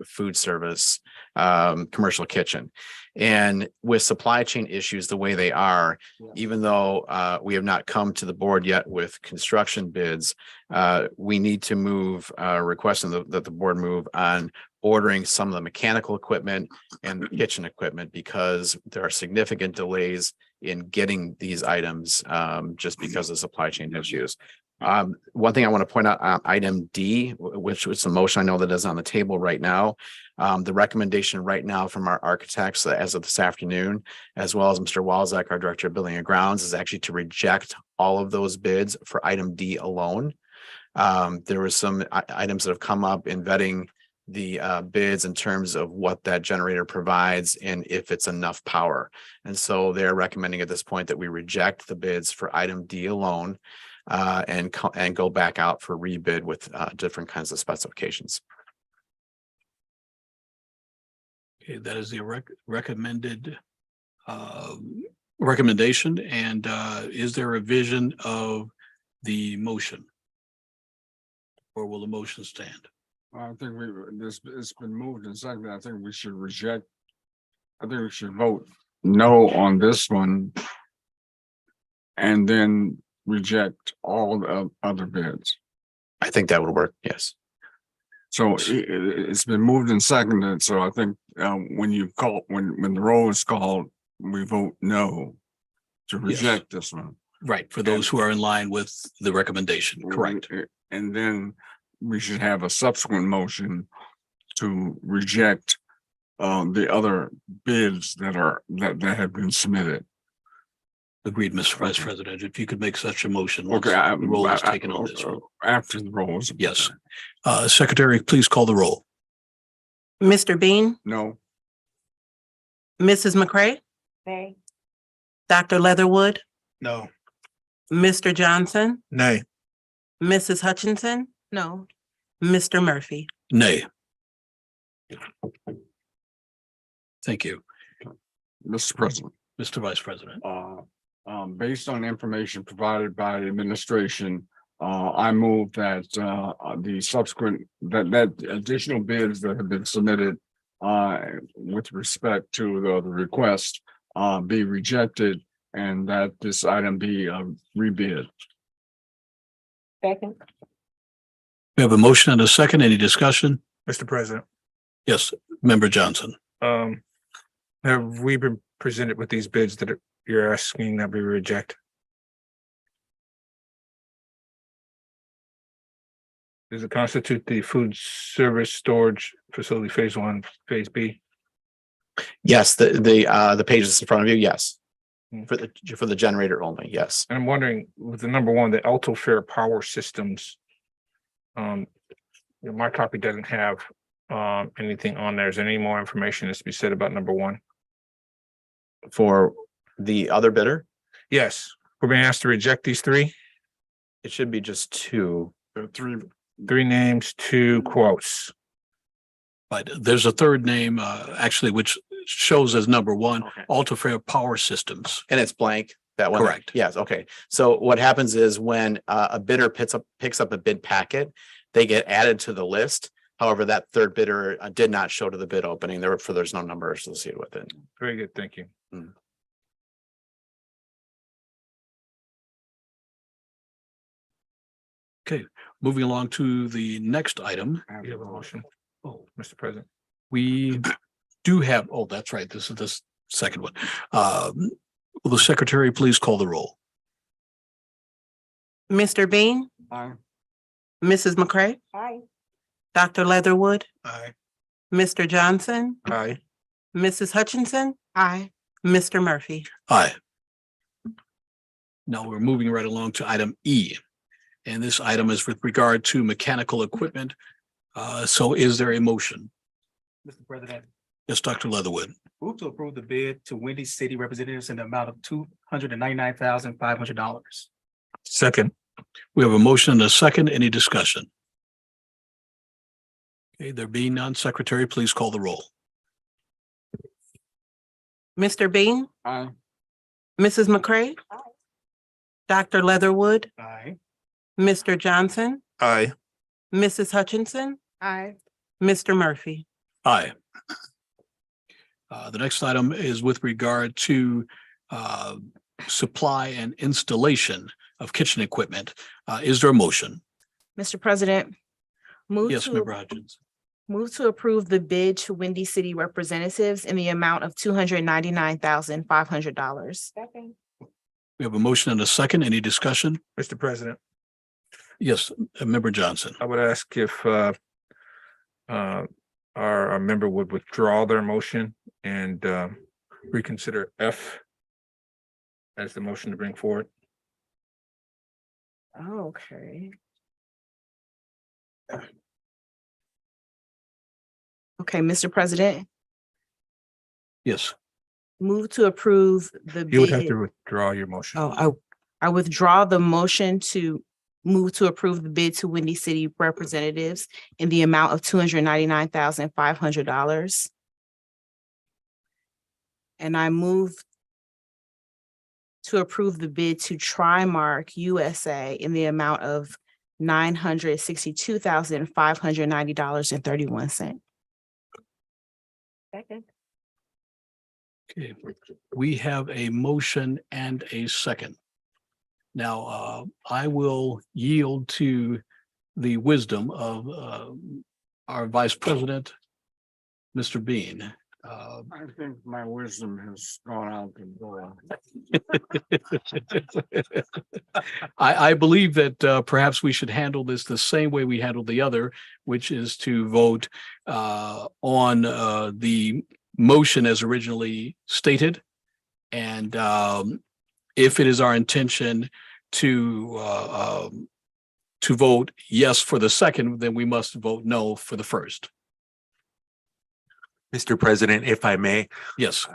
food service commercial kitchen. And with supply chain issues the way they are, even though we have not come to the board yet with construction bids, we need to move, requesting that the board move on ordering some of the mechanical equipment and kitchen equipment because there are significant delays in getting these items just because of supply chain issues. One thing I want to point out, item D, which was a motion I know that is on the table right now. The recommendation right now from our architects as of this afternoon, as well as Mr. Walzak, our Director of Building and Grounds, is actually to reject all of those bids for item D alone. There were some items that have come up in vetting the bids in terms of what that generator provides and if it's enough power. And so they're recommending at this point that we reject the bids for item D alone and go back out for rebid with different kinds of specifications. Okay, that is the recommended recommendation. And is there a vision of the motion? Or will the motion stand? I think it's been moved and seconded. I think we should reject. I think we should vote no on this one. And then reject all the other bids. I think that would work. Yes. So it's been moved and seconded. So I think when the roll is called, we vote no to reject this one. Right, for those who are in line with the recommendation, correct. And then we should have a subsequent motion to reject the other bids that have been submitted. Agreed, Mr. Vice President. If you could make such a motion. once Okay, the roll is taken on this one. After the roll is. Yes. Secretary, please call the roll. Mr. Bean, No. Mrs. McCray, Nay. Dr. Leatherwood, No. Mr. Johnson, Nay. Mrs. Hutchinson, No. Mr. Murphy. Nay. Thank you, Mr. President. Mr. Vice President. Based on information provided by the administration, I move that the subsequent, that additional bids that have been submitted with respect to the request be rejected and that this item be rebid. Second. We have a motion and a second. Any discussion? Mr. President, Yes, Member Johnson. have we been presented with these bids that you're asking that we reject? Does it constitute the food service storage facility phase 1, phase B? Yes, the pages in front of you. Yes. For the generator only. Yes. And I'm wondering with the number one, the Alto Fair Power Systems. My copy doesn't have anything on there. Is there any more information that's to be said about number one? For the other bidder, Yes, we're being asked to reject these three. it should be just two. Three names, 2 quotes. But there's a third name, actually, which shows as number one, Okay. Altafair Power Systems. And it's blank, that one? Correct. Yes, okay. So what happens is when a bidder picks up a bid packet, they get added to the list. However, that third bidder did not show to the bid opening, therefore there's no number associated with it. Very good, thank you. Moving along to the next item. You have a motion, Oh, Mr. President? we do have, oh, that's right. This is the second one. Will the secretary please call the roll? Mr. Bean, Aye. Mrs. McCray, Aye. Dr. Leatherwood, Aye. Mr. Johnson, Aye. Mrs. Hutchinson. Aye. Mr. Murphy. Aye. Now we're moving right along to item E. And this item is with regard to mechanical equipment. So is there a motion? Mr. President, Yes, Dr. Leatherwood. move to approve the bid to Windy City Representatives in the amount of $299,500. Second. We have a motion and a second. Any discussion? Okay, there being none, secretary, please call the roll. Mr. Bean, Aye. Mrs. McCray, Dr. Leatherwood, Aye. Mr. Johnson, Aye. Mrs. Hutchinson. Aye. Mr. Murphy. Aye. The next item is with regard to supply and installation of kitchen equipment. Is there a motion? Mr. President, Yes, Member Hutchins. move to approve the bid to Windy City Representatives in the amount of $299,500. We have a motion and a second. Any discussion? Mr. President, Yes, Member Johnson. I would ask if our member would withdraw their motion and reconsider F as the motion to bring forward. Okay. Okay, Mr. President, Yes, move to approve the You would have bid. to withdraw your motion. I withdraw the motion to move to approve the bid to Windy City Representatives in the amount of $299,500. And I move to approve the bid to Trimark USA in the amount of $962,590.31. Second. okay. We have a motion and a second. Now, I will yield to the wisdom of our Vice President, Mr. Bean. I think my wisdom has gone out the door. I believe that perhaps we should handle this the same way we handled the other, which is to vote on the motion as originally stated. And if it is our intention to vote yes for the second, then we must vote no for the first. Mr. President, if I may, Yes,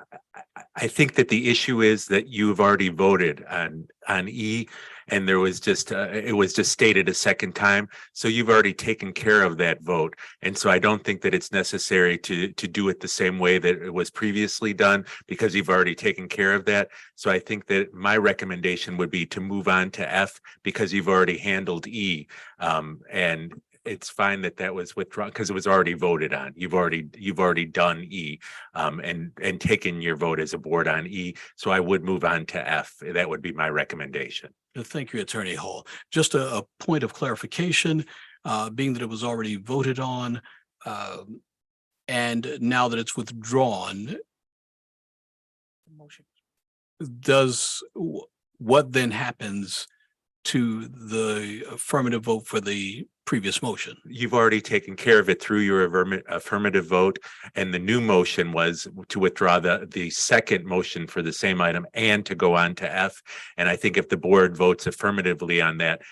I think that the issue is that you've already voted on E, and there was just it was just stated a second time. So you've already taken care of that vote. And so I don't think that it's necessary to do it the same way that it was previously done, because you've already taken care of that. So I think that my recommendation would be to move on to F, because you've already handled E. And it's fine that that was withdrawn because it was already voted on. You've already done E and taken your vote as a board on E. So I would move on to F. That would be my recommendation. thank you, Attorney Hall. Just a point of clarification, being that it was already voted on, and now that it's withdrawn, what then happens to the affirmative vote for the previous motion? You've already taken care of it through your affirmative vote. And the new motion was to withdraw the second motion for the same item and to go on to F. And I think if the board votes affirmatively on that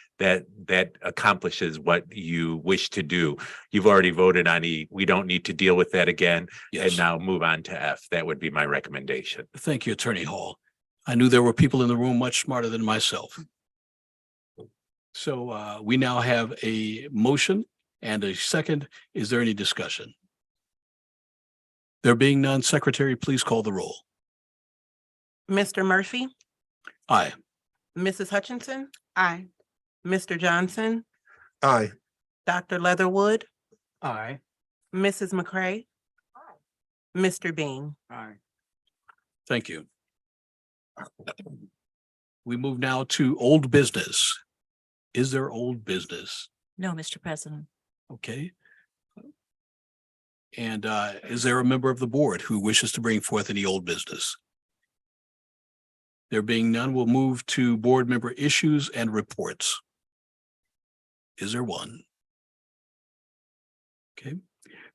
accomplishes what you wish to do. You've already voted on E. We don't need to deal with that again. Yes. And now move on to F. That would be my recommendation. Thank you, Attorney Hall. I knew there were people in the room much smarter than myself. So we now have a motion and a second. Is there any discussion? There being none, Secretary, please call the roll. Mr. Murphy, Aye. Mrs. Hutchinson, Aye. Mr. Johnson, Aye. Dr. Leatherwood, Aye. Mrs. McCray, Mr. Bean. Aye. Thank you. We move now to old business. Is there old business? No, Mr. President. Okay. And is there a member of the board who wishes to bring forth any old business? There being none, we'll move to board member issues and reports. Is there one? Okay.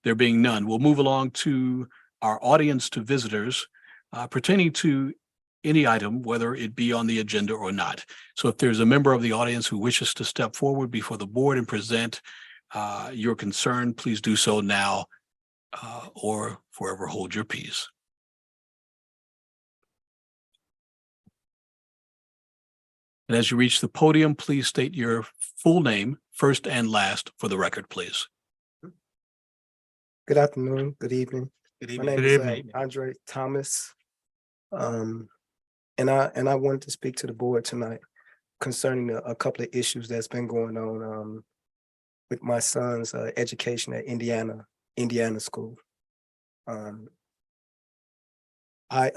There being none, we'll move along to our audience to visitors pertaining to any item, whether it be on the agenda or not. So if there's a member of the audience who wishes to step forward before the board and present your concern, please do so now or forever hold your peace. And as you reach the podium, please state your full name, first and last, for the record, please. Good afternoon, good evening. Good My name is Andre Thomas. And I wanted to speak to the board tonight concerning a couple of issues that's been going on with my son's education at Indiana school. I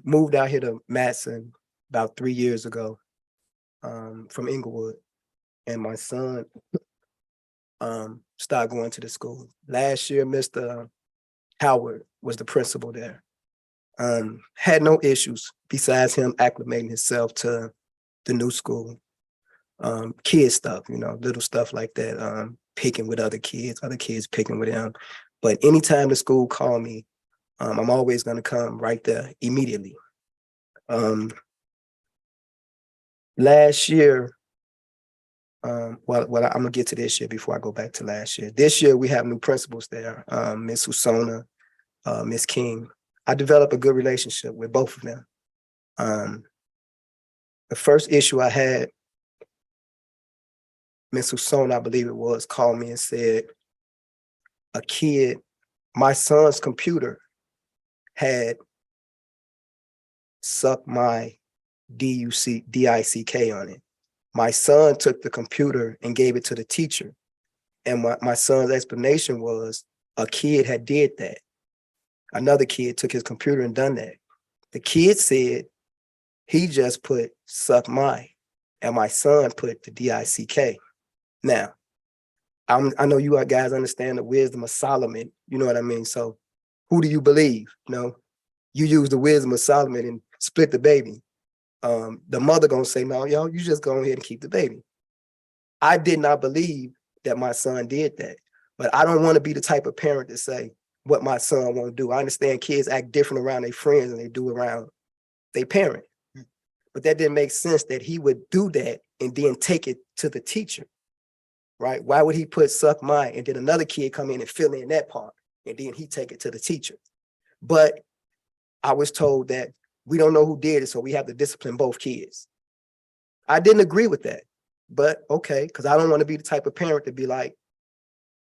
moved out here to Matson about 3 years ago from Inglewood, and my son started going to the school. Last year, Mr. Howard was the principal there. Had no issues besides him acclimating himself to the new school. Kid stuff, little stuff like that, picking with other kids picking with him. But anytime the school called me, I'm always gonna come right there immediately. Last year, I'm gonna get to this year before I go back to last year. This year we have new principals there, Miss Usona, Miss King. I developed a good relationship with both of them. The first issue I had, Miss Usona, I believe it was, called me and said, a kid, my son's computer had sucked my DICK on it. My son took the computer and gave it to the teacher. And my son's explanation was a kid had did that. Another kid took his computer and done that. The kid said he just put suck my, and my son put the DICK. Now, I know you guys understand the wisdom of Solomon, you know what I mean? So who do you believe? You use the wisdom of Solomon and split the baby. The mother gonna say, no, yo, you just go ahead and keep the baby. I did not believe that my son did that, but I don't want to be the type of parent to say what my son won't do. I understand kids act different around their friends than they do around their parent, but that didn't make sense that he would do that and then take it to the teacher, right? Why would he put suck my and then another kid come in and fill in that part and then he take it to the teacher? But I was told that we don't know who did it, so we have to discipline both kids. I didn't agree with that, but okay, because I don't want to be the type of parent to be like,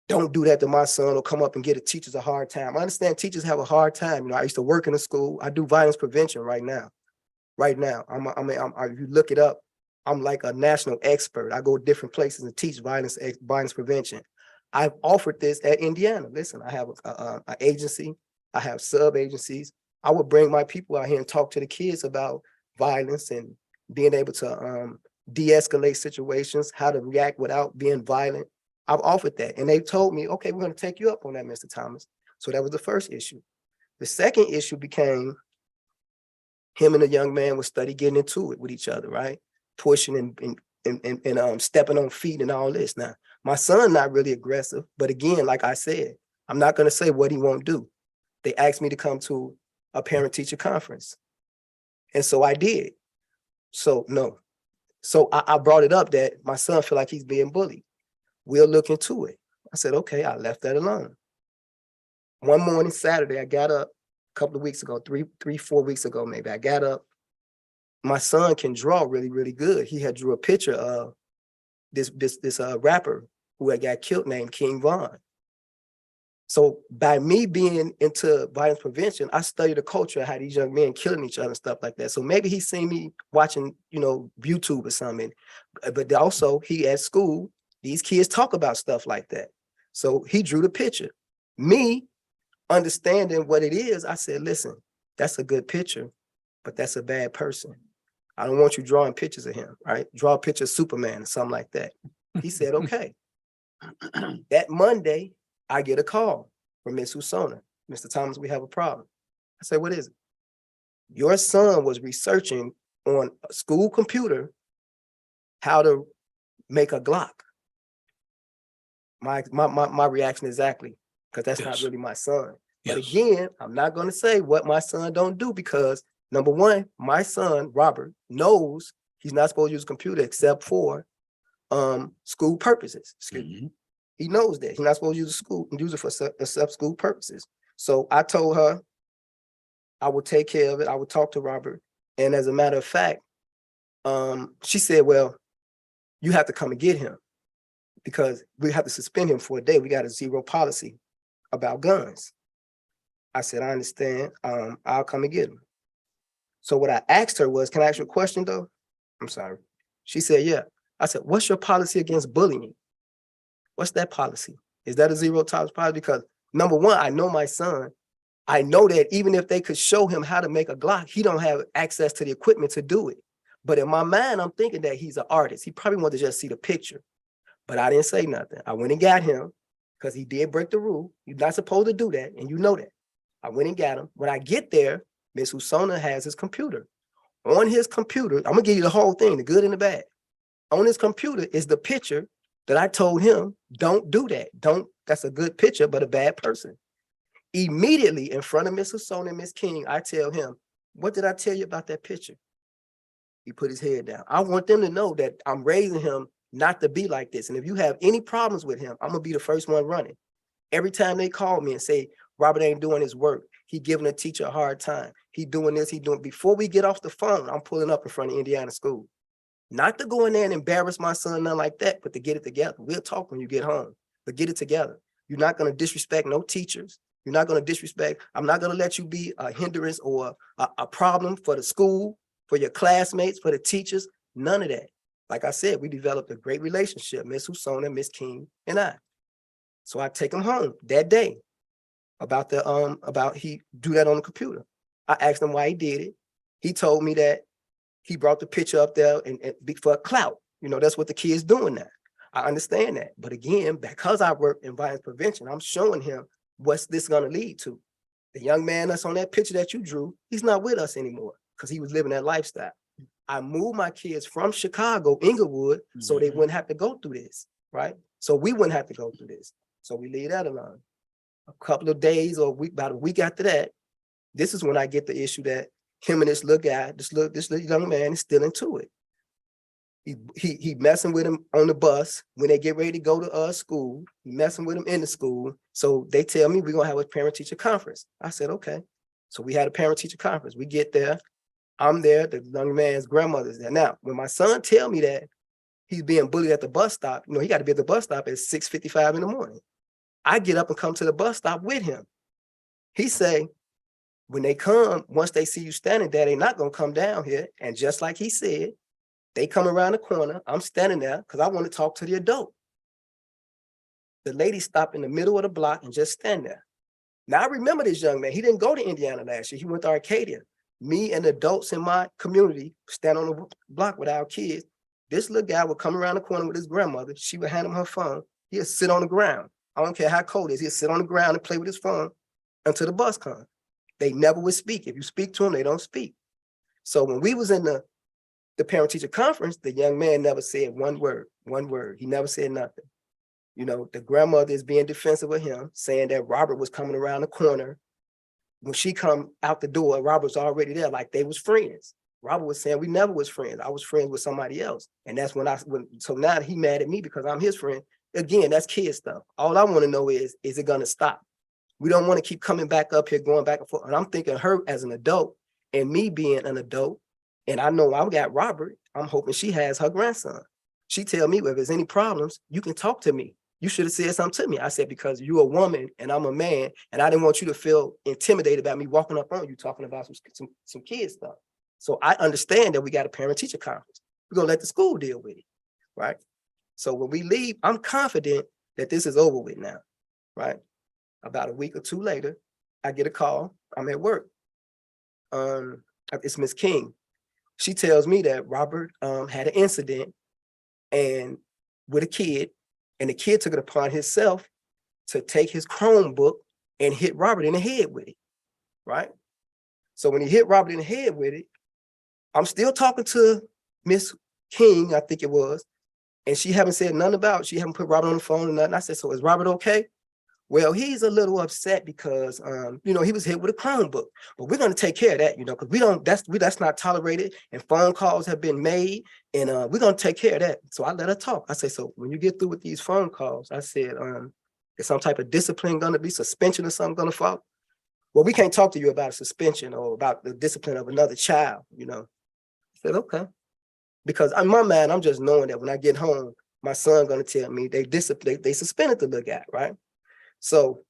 don't do that to my son or come up and get the teachers a hard time. I understand teachers have a hard time. I used to work in a school. I do violence prevention right now. If you look it up, I'm like a national expert. I go to different places and teach violence prevention. I've offered this at Indiana. Listen, I have an agency. I have sub-agencies. I would bring my people out here and talk to the kids about violence and being able to de-escalate situations, how to react without being violent. I've offered that. And they told me, okay, we're going to take you up on that, Mr. Thomas. So that was the first issue. The second issue became him and the young man would study getting into it with each other, right? Pushing and stepping on feet and all this. Now, my son not really aggressive, but again, like I said, I'm not going to say what he won't do. They asked me to come to a parent-teacher conference. And so I did. So no. So I brought it up that my son feel like he's being bullied. We'll look into it. I said, okay, I left that alone. One morning, Saturday, I got up a couple of weeks ago, 4 weeks ago, maybe. I got up. My son can draw really, really good. He had drew a picture of this rapper who had got killed named King Von. So by me being into violence prevention, I study the culture of how these young men killing each other and stuff like that. So maybe he's seen me watching, YouTube or something. But also he at school, these kids talk about stuff like that. So he drew the picture. Me understanding what it is, I said, listen, that's a good picture, but that's a bad person. I don't want you drawing pictures of him, right? Draw a picture of Superman or something like that. He said, okay. That Monday, I get a call from Ms. Usona. Mr. Thomas, we have a problem. I said, what is it? Your son was researching on a school computer how to make a Glock. My reaction exactly, because that's not Yes. really my son. But Yes. again, I'm not going to say what my son don't do, because number one, my son, Robert, knows he's not supposed to use a computer except for school purposes. Excuse me. He knows that he's not supposed to use it for except school purposes. So I told her I would take care of it. I would talk to Robert. And as a matter of fact, she said, well, you have to come and get him because we have to suspend him for a day. We got a zero policy about guns. I said, I understand. I'll come and get him. So what I asked her was, can I ask you a question though? I'm sorry. She said, yeah. I said, what's your policy against bullying? What's that policy? Is that a zero tolerance policy? Because number one, I know my son. I know that even if they could show him how to make a Glock, he don't have access to the equipment to do it. But in my mind, I'm thinking that he's an artist. He probably wanted to just see the picture. But I didn't say nothing. I went and got him because he did break the rule. You're not supposed to do that, and you know that. I went and got him. When I get there, Ms. Usona has his computer. On his computer, I'm gonna give you the whole thing, the good and the bad. On his computer is the picture that I told him, don't do that. That's a good picture, but a bad person. Immediately in front of Ms. Usona and Ms. King, I tell him, what did I tell you about that picture? He put his head down. I want them to know that I'm raising him not to be like this. And if you have any problems with him, I'm gonna be the first one running. Every time they call me and say, Robert ain't doing his work, he giving a teacher a hard time, he doing this, he doing, before we get off the phone, I'm pulling up in front of Indiana School. Not to go in there and embarrass my son, nothing like that, but to get it together. We'll talk when you get home, but get it together. You're not gonna disrespect no teachers. You're not gonna disrespect, I'm not gonna let you be a hindrance or a problem for the school, for your classmates, for the teachers, none of that. Like I said, we developed a great relationship, Miss Usona, Miss King, and I. So I take him home that day about he do that on the computer. I asked him why he did it. He told me that he brought the picture up there and for clout. That's what the kids doing now. I understand that. But again, because I work in violence prevention, I'm showing him what's this gonna lead to. The young man that's on that picture that you drew, he's not with us anymore because he was living that lifestyle. I moved my kids from Chicago, Inglewood, so they wouldn't have to go through this, right? So we wouldn't have to go through this. So we leave that alone. A couple of days or about a week after that, this is when I get the issue that him and this little guy, this little young man is still into it. He messing with him on the bus when they get ready to go to school. He messing with him in the school. So they tell me we're gonna have a parent-teacher conference. I said, okay. So we had a parent-teacher conference. We get there. I'm there. The young man's grandmother's there. Now, when my son tell me that he's being bullied at the bus stop, he got to be at the bus stop at 6:55 in the morning. I get up and come to the bus stop with him. He say, when they come, once they see you standing there, they're not gonna come down here. And just like he said, they come around the corner. I'm standing there because I want to talk to the adult. The lady stopped in the middle of the block and just stand there. Now I remember this young man. He didn't go to Indiana last year. He went to Arcadia. Me and adults in my community stand on the block with our kids. This little guy would come around the corner with his grandmother. She would hand him her phone. He'd sit on the ground. I don't care how cold it is. He'd sit on the ground and play with his phone until the bus comes. They never would speak. If you speak to them, they don't speak. So when we was in the parent-teacher conference, the young man never said one word. He never said nothing. The grandmother is being defensive of him, saying that Robert was coming around the corner. When she come out the door, Robert was already there, like they was friends. Robert was saying we never was friends. I was friends with somebody else. And that's so now he mad at me because I'm his friend. Again, that's kid stuff. All I want to know is it gonna stop? We don't want to keep coming back up here, going back and forth. And I'm thinking her as an adult and me being an adult, and I know I've got Robert, I'm hoping she has her grandson. She tell me, well, if there's any problems, you can talk to me. You should have said something to me. I said, because you're a woman and I'm a man, and I didn't want you to feel intimidated about me walking up on you talking about some kid stuff. So I understand that we got a parent-teacher conference. We're gonna let the school deal with it, right? So when we leave, I'm confident that this is over with now, right? About a week or two later, I get a call. I'm at work. It's Miss King. She tells me that Robert had an incident and with a kid, and the kid took it upon himself to take his Chromebook and hit Robert in the head with it, right? So when he hit Robert in the head with it, I'm still talking to Miss King, I think it was, and she haven't said nothing about it. She haven't put Robert on the phone or nothing. I said, so is Robert okay? Well, he's a little upset because, he was hit with a Chromebook, but we're going to take care of that, because that's not tolerated, and phone calls have been made, and we're going to take care of that. So I let her talk. I say, so when you get through with these phone calls, I said, is some type of discipline going to be, suspension or something going to fall? Well, we can't talk to you about a suspension or about the discipline of another child, I said, okay. Because in my mind, I'm just knowing that when I get home, my son going to tell me they suspended the little guy, right? So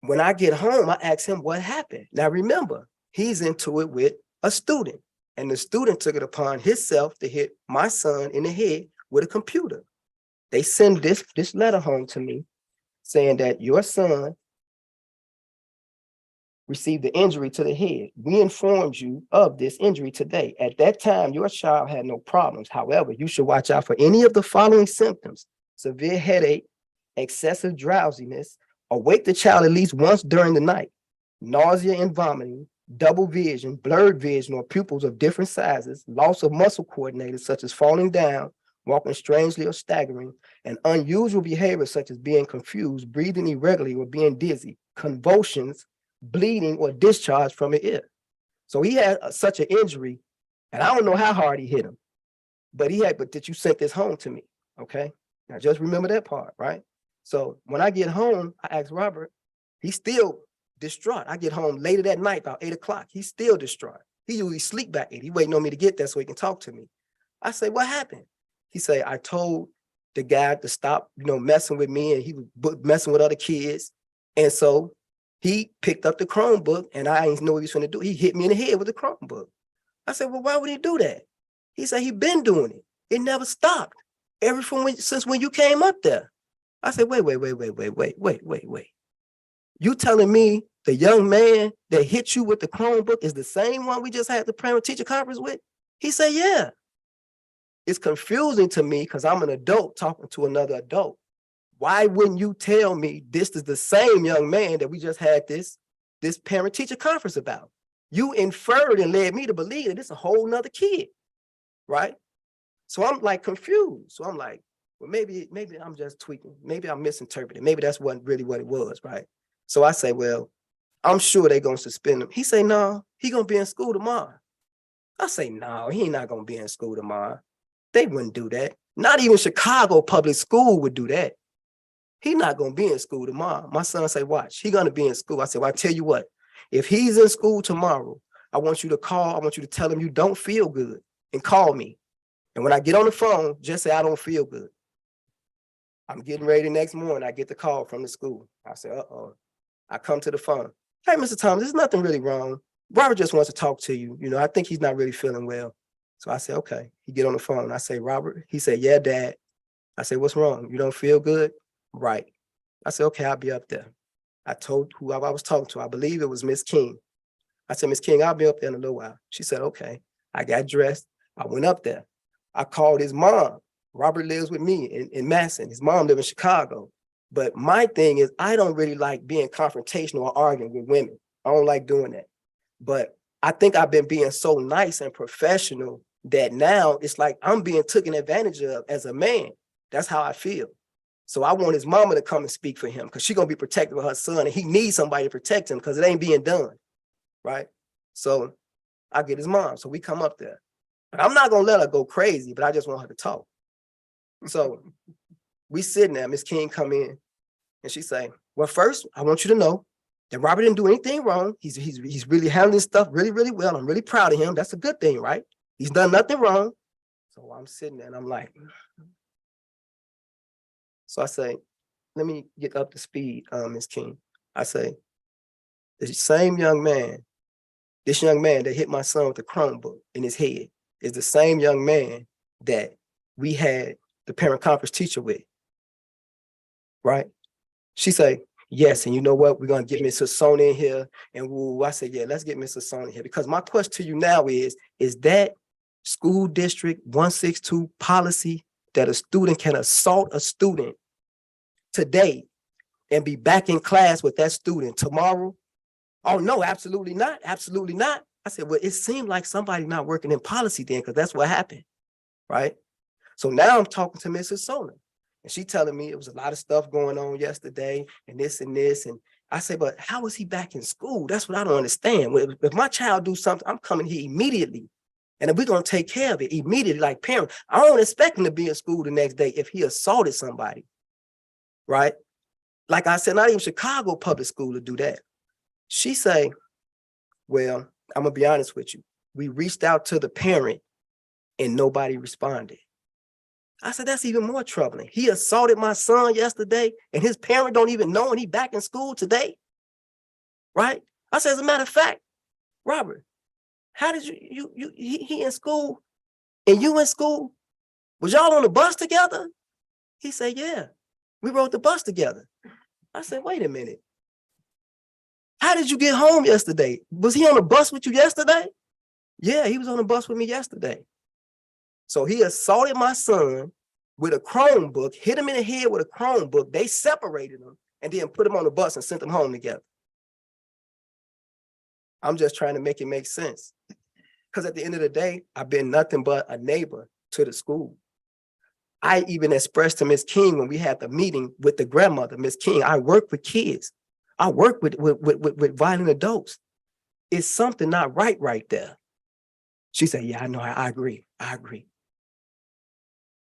when I get home, I ask him what happened. Now, remember, he's into it with a student, and the student took it upon himself to hit my son in the head with a computer. They send this letter home to me saying that your son received the injury to the head. We informed you of this injury today. At that time, your child had no problems. However, you should watch out for any of the following symptoms: severe headache, excessive drowsiness, awake the child at least once during the night, nausea and vomiting, double vision, blurred vision or pupils of different sizes, loss of muscle coordinators such as falling down, walking strangely or staggering, and unusual behavior such as being confused, breathing irregularly or being dizzy, convulsions, bleeding or discharge from the ear. So he had such an injury, and I don't know how hard he hit him, but did you send this home to me? Okay, now just remember that part, right? So when I get home, I ask Robert, he's still distraught. I get home later that night, about 8 o'clock. He's still distraught. He usually sleep back 8. He waiting on me to get there so he can talk to me. I say, what happened? He say, I told the guy to stop, messing with me, and he was messing with other kids. And so he picked up the Chromebook, and I didn't know what he was going to do. He hit me in the head with the Chromebook. I said, well, why would he do that? He said, he been doing it. It never stopped. Since when you came up there. I said, wait. You telling me the young man that hit you with the Chromebook is the same one we just had the parent-teacher conference with? He said, yeah. It's confusing to me because I'm an adult talking to another adult. Why wouldn't you tell me this is the same young man that we just had this parent-teacher conference about? You inferred and led me to believe that it's a whole nother kid, right? So I'm like confused. So I'm like, well, maybe I'm just tweaking. Maybe I'm misinterpreting. Maybe that's really what it was, right? So I say, well, I'm sure they're going to suspend him. He say, no, he going to be in school tomorrow. I say, no, he ain't not going to be in school tomorrow. They wouldn't do that. Not even Chicago public school would do that. He not going to be in school tomorrow. My son say, watch, he going to be in school. I said, well, I tell you what, if he's in school tomorrow, I want you to tell him you don't feel good and call me. And when I get on the phone, just say, I don't feel good. I'm getting ready the next morning. I get the call from the school. I say, uh-oh. I come to the phone. Hey, Mr. Thomas, there's nothing really wrong. Robert just wants to talk to you. I think he's not really feeling well. So I say, okay. He get on the phone. I say, Robert? He said, yeah, Dad. I say, what's wrong? You don't feel good? Right. I said, okay, I'll be up there. I told who I was talking to. I believe it was Miss King. I said, Miss King, I'll be up there in a little while. She said, okay. I got dressed. I went up there. I called his mom. Robert lives with me in Madison. His mom lives in Chicago. But my thing is, I don't really like being confrontational or arguing with women. I don't like doing that. But I think I've been being so nice and professional that now it's like I'm being taken advantage of as a man. That's how I feel. So I want his mama to come and speak for him because she's going to be protective of her son, and he needs somebody to protect him because it ain't being done, right? So I get his mom. So we come up there. But I'm not going to let her go crazy, but I just want her to talk. So we sitting there, Miss King come in, and she say, well, first, I want you to know that Robert didn't do anything wrong. He's really handling stuff really, really well. I'm really proud of him. That's a good thing, right? He's done nothing wrong. So I'm sitting there and I'm like, So I say, let me get up to speed, Ms. King. I say, the same young man, this young man that hit my son with a Chromebook in his head is the same young man that we had the parent conference teacher with, right? She say, yes, and you know what? We're gonna get Mrs. Sona in here, and woo. I said, yeah, let's get Mrs. Sona in here, because my question to you now is that school district 162 policy that a student can assault a student today and be back in class with that student tomorrow? Oh, no, absolutely not. Absolutely not. I said, well, it seemed like somebody not working in policy then, because that's what happened, right? So now I'm talking to Mrs. Sona, and she telling me it was a lot of stuff going on yesterday and this. And I say, but how is he back in school? That's what I don't understand. If my child do something, I'm coming here immediately. And then we're going to take care of it immediately, like parents. I don't expect him to be in school the next day if he assaulted somebody, right? Like I said, not even Chicago public school to do that. She say, well, I'm going to be honest with you. We reached out to the parent and nobody responded. I said, that's even more troubling. He assaulted my son yesterday and his parent don't even know, and he back in school today, right? I said, as a matter of fact, Robert, how did he in school and you in school? Was y'all on the bus together? He said, yeah, we rode the bus together. I said, wait a minute. How did you get home yesterday? Was he on the bus with you yesterday? Yeah, he was on the bus with me yesterday. So he assaulted my son with a Chromebook, hit him in the head with a Chromebook. They separated him and then put him on the bus and sent him home together. I'm just trying to make it make sense. Because at the end of the day, I've been nothing but a neighbor to the school. I even expressed to Ms. King when we had the meeting with the grandmother, Ms. King, I work with kids. I work with violent adults. It's something not right there. She said, yeah, I know, I agree. I agree.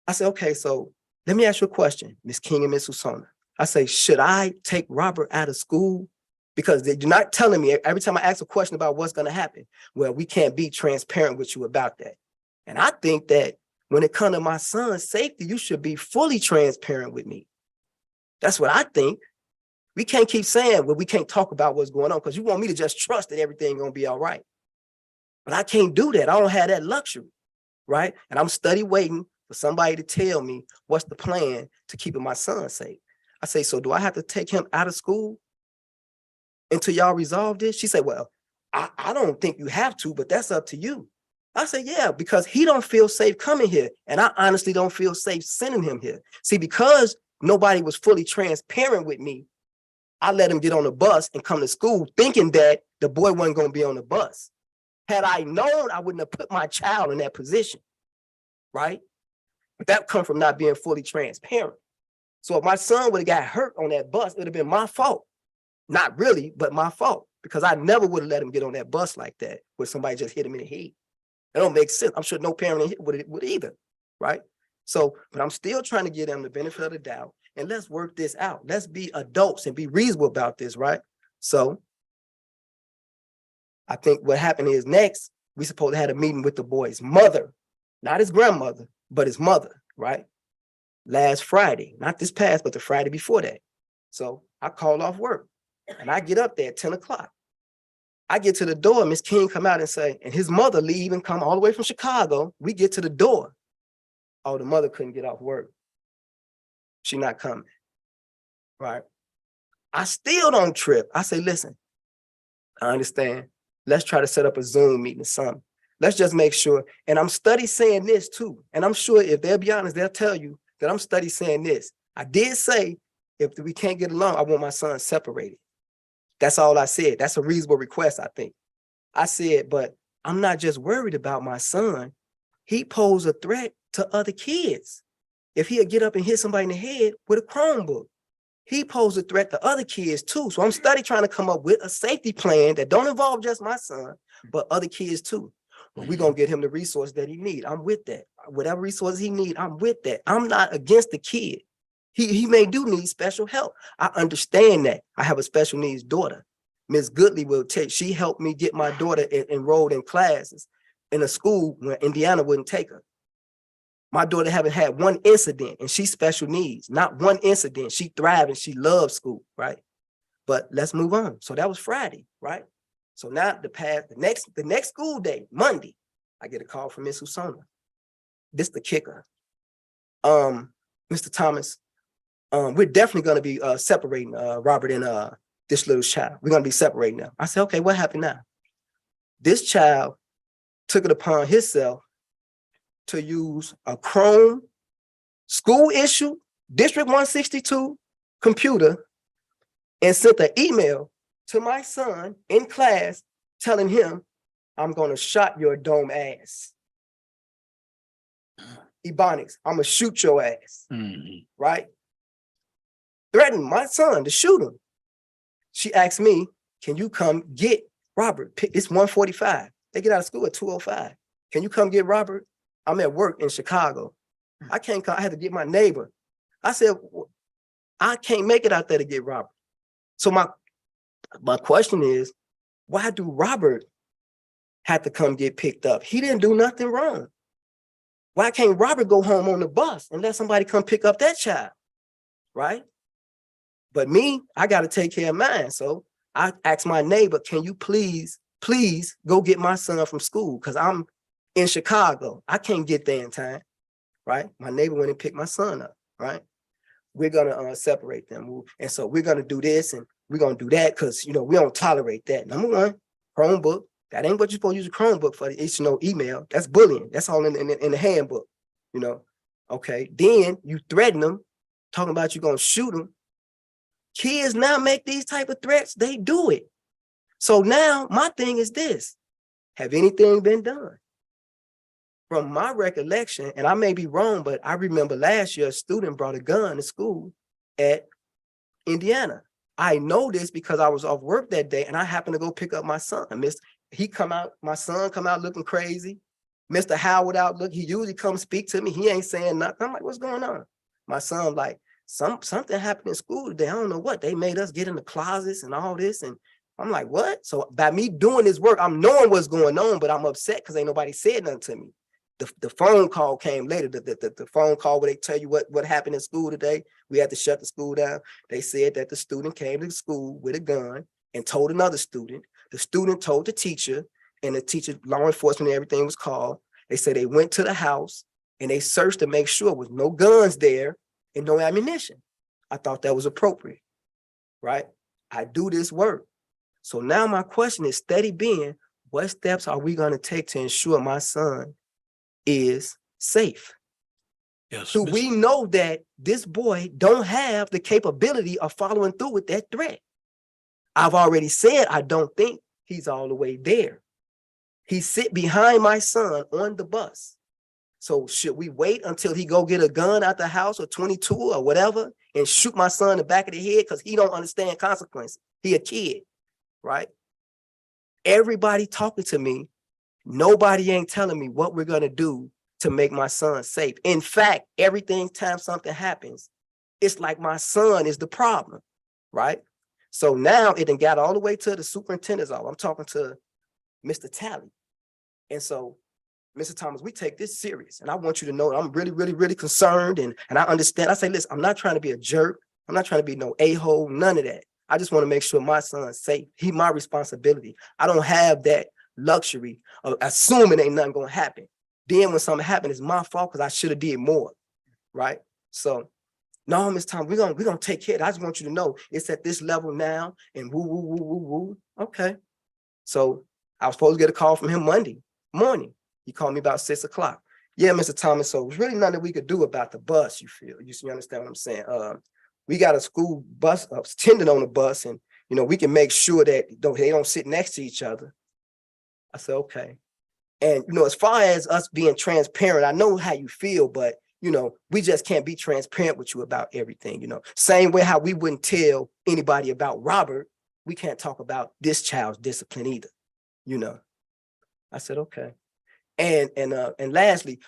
I said, okay, so let me ask you a question, Ms. King and Ms. Usona. I say, should I take Robert out of school? Because they're not telling me every time I ask a question about what's going to happen. Well, we can't be transparent with you about that. And I think that when it comes to my son's safety, you should be fully transparent with me. That's what I think. We can't keep saying, well, we can't talk about what's going on because you want me to just trust that everything's going to be all right. But I can't do that. I don't have that luxury, right? And I'm steady waiting for somebody to tell me what's the plan to keeping my son safe. I say, so do I have to take him out of school until y'all resolve this? She said, well, I don't think you have to, but that's up to you. I said, yeah, because he don't feel safe coming here. And I honestly don't feel safe sending him here. See, because nobody was fully transparent with me, I let him get on the bus and come to school thinking that the boy wasn't going to be on the bus. Had I known, I wouldn't have put my child in that position, right? But that come from not being fully transparent. So if my son would have got hurt on that bus, it would have been my fault. Not really, but my fault, because I never would have let him get on that bus like that where somebody just hit him in the head. That don't make sense. I'm sure no parent would either, right? So, but I'm still trying to give them the benefit of the doubt, and let's work this out. Let's be adults and be reasonable about this, right? So I think what happened is next, we supposed to have a meeting with the boy's mother, not his grandmother, but his mother, right? Last Friday, not this past, but the Friday before that. So I called off work and I get up there at 10 o'clock. I get to the door, Miss King come out and say, and his mother leave and come all the way from Chicago. We get to the door. Oh, the mother couldn't get off work. She not coming, right? I still don't trip. I say, listen, I understand. Let's try to set up a Zoom meeting or something. Let's just make sure. And I'm study saying this too. And I'm sure if they'll be honest, they'll tell you that I'm study saying this. I did say, if we can't get along, I want my son separated. That's all I said. That's a reasonable request, I think. I said, but I'm not just worried about my son. He posed a threat to other kids. If he'll get up and hit somebody in the head with a Chromebook, he posed a threat to other kids too. So I'm study trying to come up with a safety plan that don't involve just my son, but other kids too. Well, we're going to get him the resource that he need. I'm with that. Whatever resources he need, I'm with that. I'm not against the kid. He may do need special help. I understand that. I have a special needs daughter. Ms. Goodley will take, she helped me get my daughter enrolled in classes in a school where Indiana wouldn't take her. My daughter haven't had one incident, and she's special needs, not one incident. She thriving, she loves school, right? But let's move on. So that was Friday, right? So now the next school day, Monday, I get a call from Miss Usona. This the kicker. Mr. Thomas, we're definitely gonna be separating Robert and this little child. We're gonna be separating them. I said, okay, what happened now? This child took it upon himself to use a Chrome school issue District 162 computer and sent an email to my son in class telling him, I'm gonna shot your dome ass. Ebonics, I'm gonna shoot your ass, right? Threatened my son to shoot him. She asked me, can you come get Robert? It's 1:45. They get out of school at 2:05. Can you come get Robert? I'm at work in Chicago. I can't come, I had to get my neighbor. I said, I can't make it out there to get Robert. So my question is, why do Robert have to come get picked up? He didn't do nothing wrong. Why can't Robert go home on the bus and let somebody come pick up that child, right? But me, I got to take care of mine. So I asked my neighbor, can you please go get my son from school? Because I'm in Chicago. I can't get there in time, right? My neighbor went and picked my son up, right? We're going to separate them. And so we're going to do this and we're going to do that because, you know, we don't tolerate that. Number one, Chromebook. That ain't what you're supposed to use a Chromebook for, the email. That's bullying. That's all in the handbook, you know? Okay, then you threaten them, talking about you going to shoot them. Kids now make these type of threats, they do it. So now my thing is this, have anything been done? From my recollection, and I may be wrong, but I remember last year a student brought a gun to school at Indiana. I know this because I was off work that day and I happened to go pick up my son. My son come out looking crazy. Mr. Howard out look, he usually comes speak to me. He ain't saying nothing. I'm like, what's going on? My son like, something happened in school today. I don't know what. They made us get in the closets and all this. And I'm like, what? So by me doing this work, I'm knowing what's going on, but I'm upset because ain't nobody said nothing to me. The phone call came later, the phone call where they tell you what happened in school today. We had to shut the school down. They said that the student came to the school with a gun and told another student. The student told the teacher, and the teacher, law enforcement, and everything was called. They said they went to the house and they searched to make sure there was no guns there and no ammunition. I thought that was appropriate, right? I do this work. So now my question is steady being, what steps are we going to take to ensure my son is safe? Yes. Do we know that this boy don't have the capability of following through with that threat? I've already said I don't think he's all the way there. He sit behind my son on the bus. So should we wait until he go get a gun out the house or 22 or whatever and shoot my son in the back of the head because he don't understand consequences? He a kid, right? Everybody talking to me, nobody ain't telling me what we're gonna do to make my son safe. In fact, every time something happens, it's like my son is the problem, right? So now it done got all the way to the superintendent's office. I'm talking to Mr. Talley. And so, Mr. Thomas, we take this serious. And I want you to know I'm really, really, really concerned. And I understand. I say, listen, I'm not trying to be a jerk. I'm not trying to be no a-hole, none of that. I just want to make sure my son's safe. He my responsibility. I don't have that luxury of assuming ain't nothing gonna happen. Then when something happened, it's my fault because I should have did more, right? So, no, Ms. Thomas, we're gonna take care of it. I just want you to know it's at this level now and woo, woo, woo, woo, woo. Okay. So I was supposed to get a call from him Monday morning. He called me about 6 o'clock. Yeah, Mr. Thomas, so there's really nothing we could do about the bus, you feel. You understand what I'm saying? We got a school bus attendant on the bus, and you know, we can make sure that they don't sit next to each other. I said, okay. And you know, as far as us being transparent, I know how you feel, but you know, we just can't be transparent with you about everything, you know. Same way how we wouldn't tell anybody about Robert, we can't talk about this child's discipline either, you know. I said, okay. And lastly,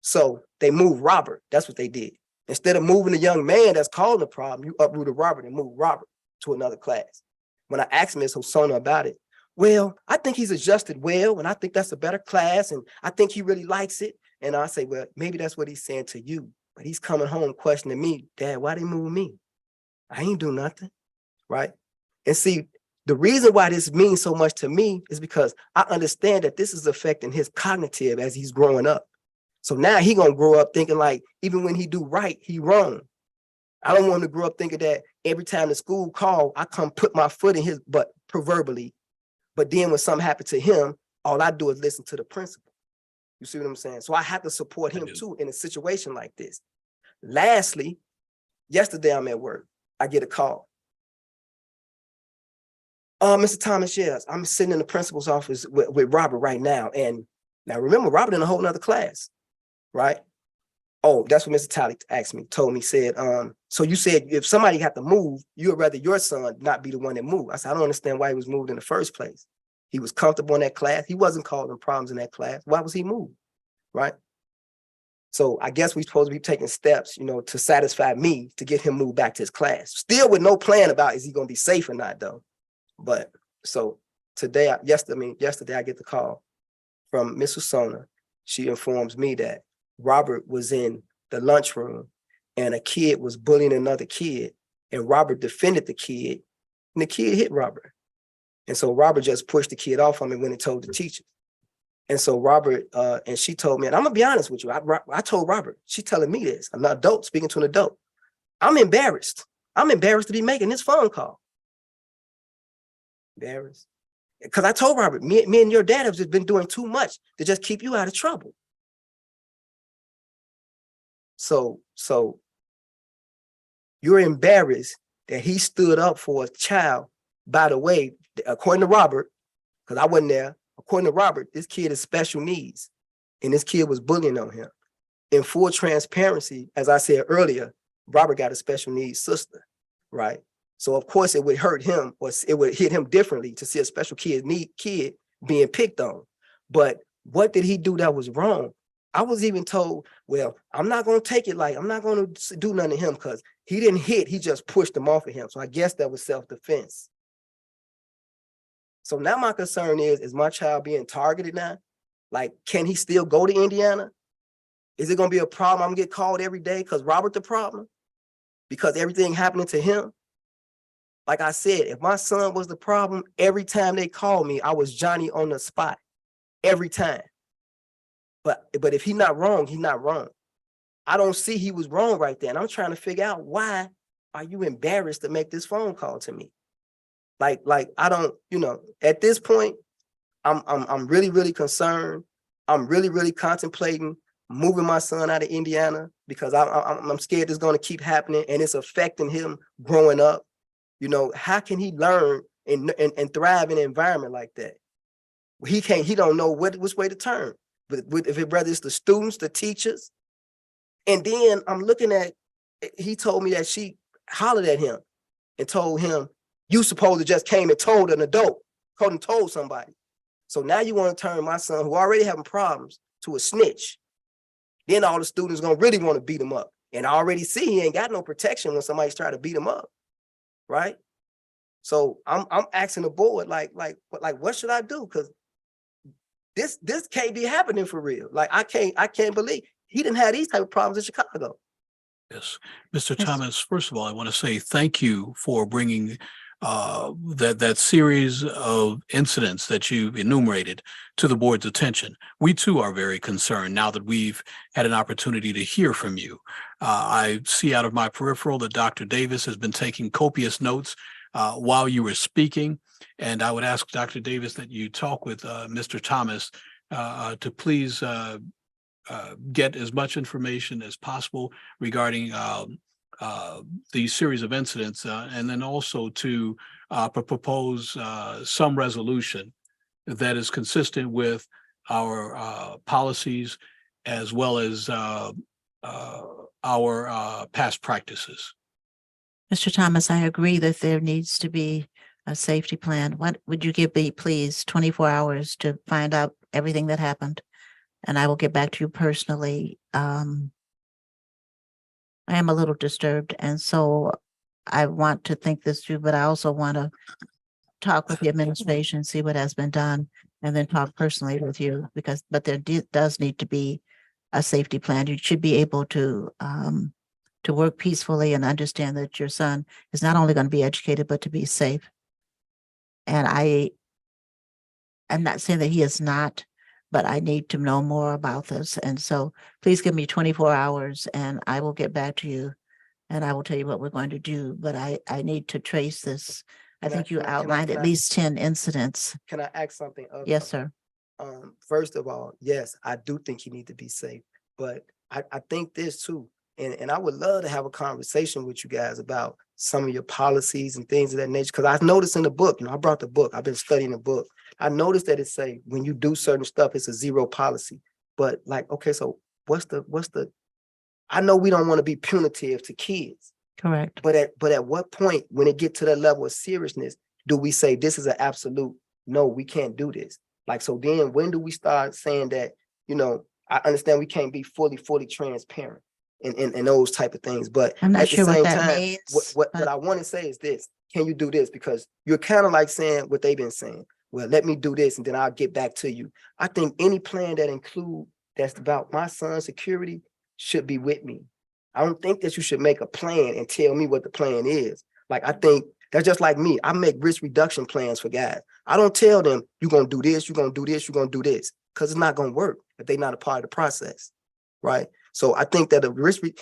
so they moved Robert. That's what they did. Instead of moving the young man that's causing the problem, you uprooted Robert and moved Robert to another class. When I asked Ms. Hosanna about it, well, I think he's adjusted well, and I think that's a better class, and I think he really likes it. And I say, well, maybe that's what he's saying to you, but he's coming home questioning me, Dad, why they move me? I ain't do nothing, right? And see, the reason why this means so much to me is because I understand that this is affecting his cognitive as he's growing up. So now he gonna grow up thinking like, even when he do right, he wrong. I don't want him to grow up thinking that every time the school call, I come put my foot in his butt proverbially. But then when something happened to him, all I do is listen to the principal. You see what I'm saying? So I have to support him too in a situation like this. Lastly, yesterday I'm at work. I get a call. Mr. Thomas, yes, I'm sitting in the principal's office with Robert right now. And now remember, Robert in a whole nother class, right? Oh, that's what Mr. Talley asked me, told me, said, so you said if somebody had to move, you would rather your son not be the one that moved. I said, I don't understand why he was moved in the first place. He was comfortable in that class. He wasn't causing problems in that class. Why was he moved, right? So I guess we're supposed to be taking steps, you know, to satisfy me to get him moved back to his class. Still with no plan about is he going to be safe or not, though. But so today, yesterday I get the call from Miss Usona. She informs me that Robert was in the lunchroom and a kid was bullying another kid, and Robert defended the kid, and the kid hit Robert. And so Robert just pushed the kid off on me when he told the teacher. And so Robert, and she told me, and I'm gonna be honest with you, I told Robert, she telling me this, I'm an adult speaking to an adult. I'm embarrassed. I'm embarrassed to be making this phone call. Embarrassed. Because I told Robert, me and your dad have just been doing too much to just keep you out of trouble. So you're embarrassed that he stood up for a child. By the way, according to Robert, because I wasn't there, according to Robert, this kid is special needs, and this kid was bullying on him. In full transparency, as I said earlier, Robert got a special needs sister, right? So of course it would hurt him, or it would hit him differently to see a special kid being picked on. But what did he do that was wrong? I was even told, well, I'm not going to take it like, I'm not going to do nothing to him because he didn't hit, he just pushed him off of him. So I guess that was self-defense. So now my concern is my child being targeted now? Like, can he still go to Indiana? Is it going to be a problem? I'm going to get called every day because Robert the problem? Because everything happening to him? Like I said, if my son was the problem, every time they called me, I was Johnny on the spot. Every time. But if he's not wrong, he's not wrong. I don't see he was wrong right there. And I'm trying to figure out, why are you embarrassed to make this phone call to me? Like I don't, you know, at this point, I'm really, really concerned. I'm really, really contemplating moving my son out of Indiana because I'm scared it's going to keep happening and it's affecting him growing up. You know, how can he learn and thrive in an environment like that? He don't know which way to turn. But whether it's the students, the teachers. And then I'm looking at, he told me that she hollered at him and told him, you supposed to just came and told an adult, told somebody. So now you want to turn my son, who already having problems, to a snitch. Then all the students gonna really want to beat him up. And I already see he ain't got no protection when somebody's trying to beat him up, right? So I'm asking the board, like what should I do? Because this can't be happening for real. Like I can't believe he didn't have these type of problems in Chicago. Yes. Mr. Thomas, first of all, I want to say thank you for bringing that series of incidents that you've enumerated to the board's attention. We too are very concerned now that we've had an opportunity to hear from you. I see out of my peripheral that Dr. Davis has been taking copious notes while you were speaking. And I would ask Dr. Davis that you talk with Mr. Thomas to please get as much information as possible regarding the series of incidents, and then also to propose some resolution that is consistent with our policies as well as our past practices. Mr. Thomas, I agree that there needs to be a safety plan. What would you give me, please, 24 hours to find out everything that happened? And I will get back to you personally. I am a little disturbed, and so I want to think this through, but I also want to talk with the administration, see what has been done, and then talk personally with you, but there does need to be a safety plan. You should be able to work peacefully and understand that your son is not only going to be educated, but to be safe. And I'm not saying that he is not, but I need to know more about this. And so please give me 24 hours and I will get back to you and I will tell you what we're going to do. But I need to trace this. I think you outlined at least 10 incidents. Can I ask something? of- Yes, sir. First of all, yes, I do think he need to be safe, but I think this too. And I would love to have a conversation with you guys about some of your policies and things of that nature. Cause I've noticed in the book, I brought the book, I've been studying the book. I noticed that it say, when you do certain stuff, it's a zero policy. But like, okay, so what's the, I know we don't want to be punitive to kids, Correct. but at what point, when it get to that level of seriousness, do we say this is an absolute, no, we can't do this? Like, so then when do we start saying that, I understand we can't be fully transparent and those type of things, but I'm not at the sure what same that time, means, what but- I want to say is this, can you do this? Because you're kind of like saying what they've been saying. Well, let me do this and then I'll get back to you. I think any plan that's about my son's security should be with me. I don't think that you should make a plan and tell me what the plan is. Like, I think that's just like me. I make risk reduction plans for guys. I don't tell them, you're going to do this, you're going to do this, you're going to do this, because it's not going to work if they're not a part of the process, right? So I think that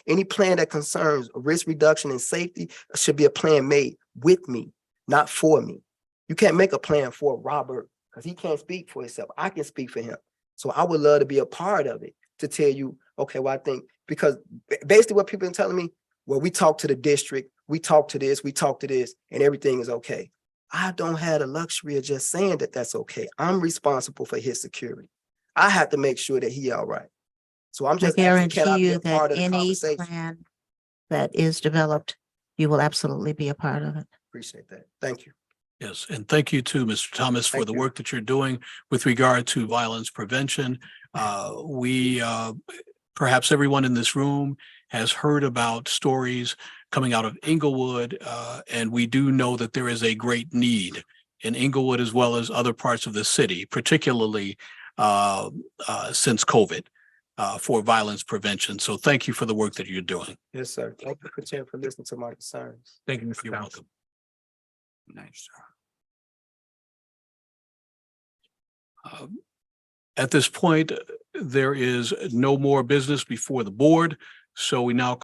any plan that concerns risk reduction and safety should be a plan made with me, not for me. You can't make a plan for Robert because he can't speak for himself. I can speak for him. So I would love to be a part of it to tell you, okay, well, I think, because basically what people are telling me, well, we talk to the district, we talk to this, and everything is okay. I don't have the luxury of just saying that that's okay. I'm responsible for his security. I have to make sure that he all right. So I'm I just asking, can I guarantee be you a part that of the any conversation? plan that is developed, you will absolutely be a part of it. Appreciate that. Thank you. Yes, and thank you too, Mr. Thomas, for Thank the you. work that you're doing with regard to violence prevention. Perhaps everyone in this room has heard about stories coming out of Inglewood, and we do know that there is a great need in Inglewood as well as other parts of the city, particularly since COVID, for violence prevention. So thank you for the work that you're doing. Yes, sir. Thank you for listening to my concerns. Thank you, Mr. You're Thomas. welcome. Nice. At this point, there is no more business before the board. So we now